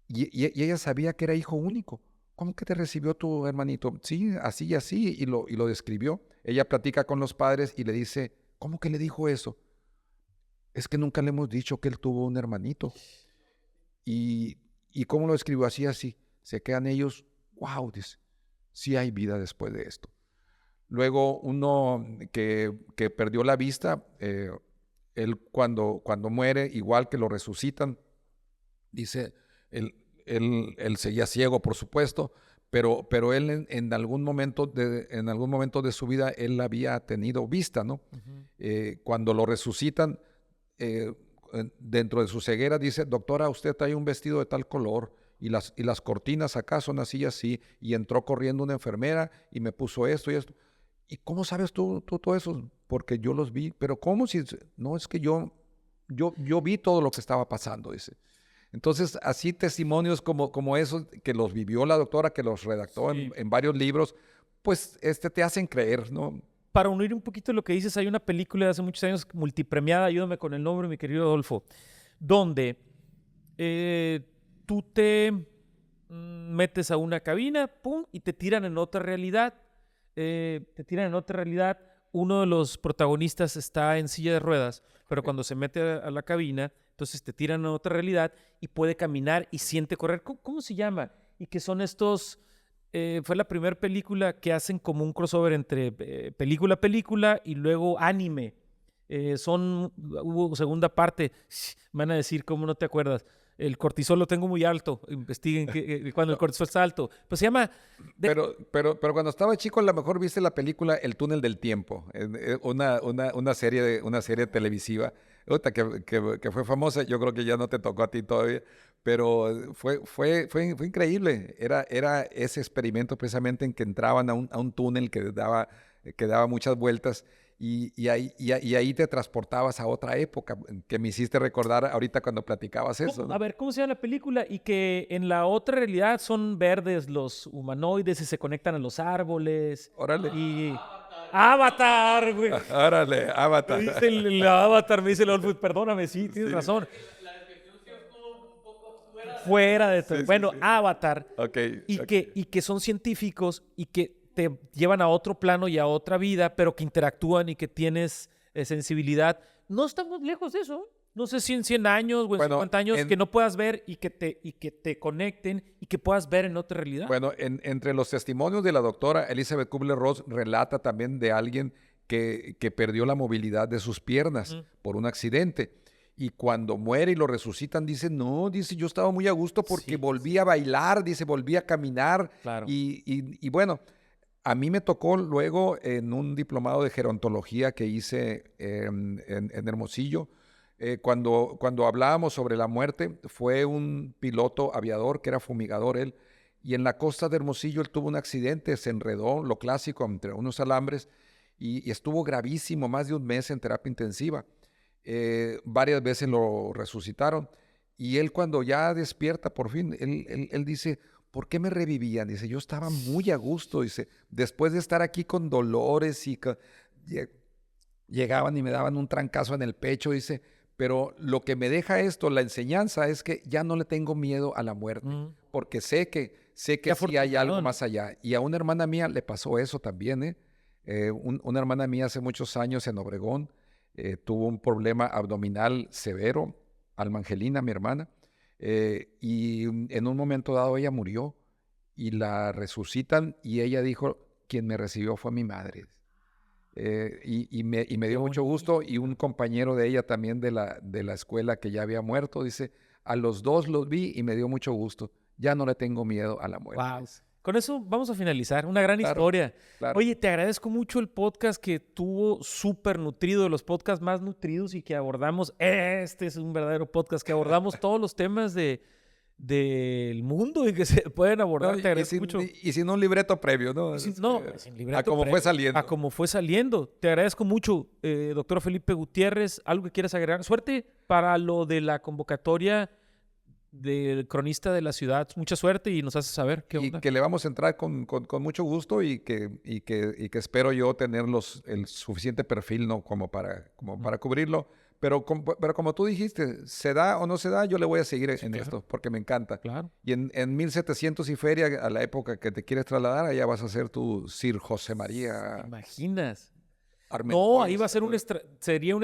Y ella sabía que era hijo único. ¿Cómo que te recibió tu hermanito? Sí, así y así, y lo describió. Ella platica con los padres y le dice, ¿cómo que le dijo eso? Es que nunca le hemos dicho que él tuvo un hermanito. ¿Y, y cómo lo escribió? Así, así. Se quedan ellos, wow, dice, sí hay vida después de esto. Luego uno que perdió la vista, él cuando muere, igual que lo resucitan, dice, él seguía ciego, por supuesto, pero él en algún momento de su vida, él había tenido vista, ¿no? Ujú. Cuando lo resucitan, eh, dentro de su ceguera, dice, doctora, usted trae un vestido de tal color, y las cortinas acá son así y así, y entró corriendo una enfermera y me puso esto y esto. ¿Y cómo sabes tú todo eso? Porque yo los vi. Pero ¿cómo si? No, es que yo vi todo lo que estaba pasando, dice. Entonces, así testimonios como esos que los vivió la doctora, que los redactó Sí. en varios libros, pues te hacen creer, ¿no? Para unir un poquito lo que dices, hay una película de hace muchos años multipremiada, ayúdame con el nombre, mi querido Adolfo, donde eh, tú te metes a una cabina, pum, y te tiran en otra realidad. Te tiran en otra realidad. Uno de los protagonistas está en silla de ruedas, pero cuando se mete a la cabina, entonces te tiran en otra realidad y puede caminar y siente correr. ¿Cómo se llama? Y que son estos. Fue la primera película que hacen como un crossover entre película y luego anime. Hubo segunda parte. Me van a decir, ¿cómo no te acuerdas? El cortisol lo tengo muy alto. Investiguen cuando el cortisol está alto. Pues se llama. de- Pero cuando estaba chico, a lo mejor viste la película El túnel del tiempo, una serie televisiva, otra que fue famosa. Yo creo que ya no te tocó a ti todavía, pero fue increíble. Era ese experimento precisamente en que entraban a un túnel que daba muchas vueltas, y ahí te transportabas a otra época, que me hiciste recordar ahorita cuando platicabas eso, A ¿no? ver, ¿cómo se llama la película? Y que en la otra realidad son verdes los humanoides y se conectan a los árboles. Órale, Y. Avatar, güey. órale, Me Avatar. dice el Avatar, me dice el Olfo, perdóname, sí, tienes Sí. razón. Fuera de todo. Sí, sí, Bueno, sí. Avatar, Ok, ok. y que son científicos y que te llevan a otro plano y a otra vida, pero que interactúan y que tienes sensibilidad. No estamos lejos de eso. No sé si en 100 años o en Bueno, 50 años que no puedas ver y que te conecten y que puedas ver en otra realidad. entre los testimonios de la doctora Elizabeth Kubler-Ross, relata también de alguien que perdió la movilidad de sus piernas Ujú. por un accidente. Y cuando muere y lo resucitan, dice, no, dice, yo estaba muy a gusto porque Sí, volví a bailar, dice, volví a caminar. claro. Y bueno, a mí me tocó luego en un diplomado de gerontología que hice en Hermosillo. Cuando hablábamos sobre la muerte, fue un piloto aviador que era fumigador él, y en la costa de Hermosillo él tuvo un accidente, se enredó, lo clásico, entre unos alambres, y estuvo gravísimo, más de un mes en terapia intensiva. Varias veces lo resucitaron, y él, cuando ya despierta por fin, él dice, ¿por qué me revivían? Dice, yo estaba muy a gusto, dice, después de estar aquí con dolores lle- llegaban y me daban un trancazo en el pecho, dice, pero lo que me deja esto, la enseñanza, es que ya no le tengo miedo a la muerte, Mm. porque sé que Qué sí hay algo afortunado, ¿no? más allá. Y a una hermana mía le pasó eso también, ¿eh? Una hermana mía hace muchos años en Obregón tuvo un problema abdominal severo, Alma Angelina, mi hermana, y en un momento dado ella murió y la resucitan, y ella dijo, quien me recibió fue mi madre. y me dio mucho gusto. Y un compañero de ella también de la escuela que ya había muerto, dice, a los dos los vi y me dio mucho gusto. Ya no le tengo miedo a la muerte. Wow. Con eso vamos a finalizar. Una gran historia. Claro. Oye, te agradezco mucho el podcast que tuvo súper nutrido, de los podcasts más nutridos y que abordamos. Este es un verdadero podcast que abordamos todos los temas del mundo y que se pueden abordar. No, te agradezco mucho. Y sin un libreto previo, ¿no? Sin libreto A como fue saliendo. A como fue saliendo. Te agradezco mucho, doctor Felipe Gutiérrez. ¿Algo que quieras agregar? Suerte para lo de la convocatoria del cronista de la ciudad. Mucha suerte y nos hace saber qué onda. Y que le vamos a entrar con mucho gusto y que espero yo tener el suficiente perfil, ¿no? como para cubrirlo. Pero como tú dijiste, se da o no se da, yo le voy a seguir en esto porque me encanta. Claro. Y en 1700 y feria, a la época que te quieres trasladar, allá vas a ser tu Sir José María. ¿Te imaginas? Armenteros. No, ahí va a ser sería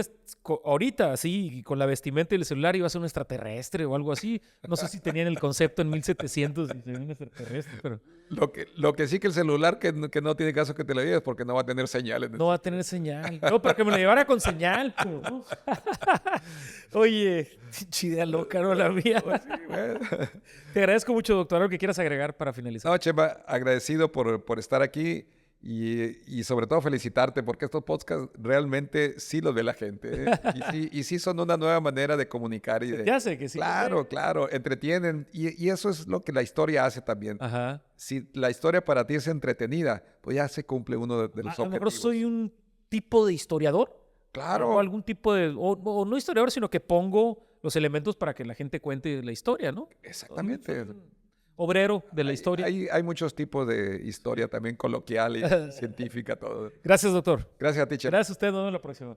ahorita, así, con la vestimenta y el celular, iba a ser un extraterrestre o algo así. No sé si tenían el concepto en 1700 y sería un extraterrestre, pero... Lo que sí que el celular que no tiene caso que te lo lleves porque no va a tener señales. No va a tener señal. No, pero que me lo llevara con señal. Pero... Oye, chida loca, no la mía. Pues sí, bueno. Te agradezco mucho, doctor. ¿Algo que quieras agregar para finalizar? No, Chema, agradecido por estar aquí y sobre todo felicitarte porque estos podcasts realmente sí los ve la gente, ¿eh? Y sí son una nueva manera de comunicar. ¿Te hace que sí? Claro, entretienen y eso es lo que la historia hace también. Ajá. Si la historia para ti es entretenida, pues ya se cumple uno de los A lo mejor objetivos. soy un tipo de historiador. Claro. O algún tipo de... O no historiador, sino que pongo los elementos para que la gente cuente la historia, ¿no? Exactamente. Obrero de la historia. Hay muchos tipos de historia también coloquial y científica, todo. Gracias, doctor. Gracias a ti, Chema. Gracias a usted. Nos vemos la próxima.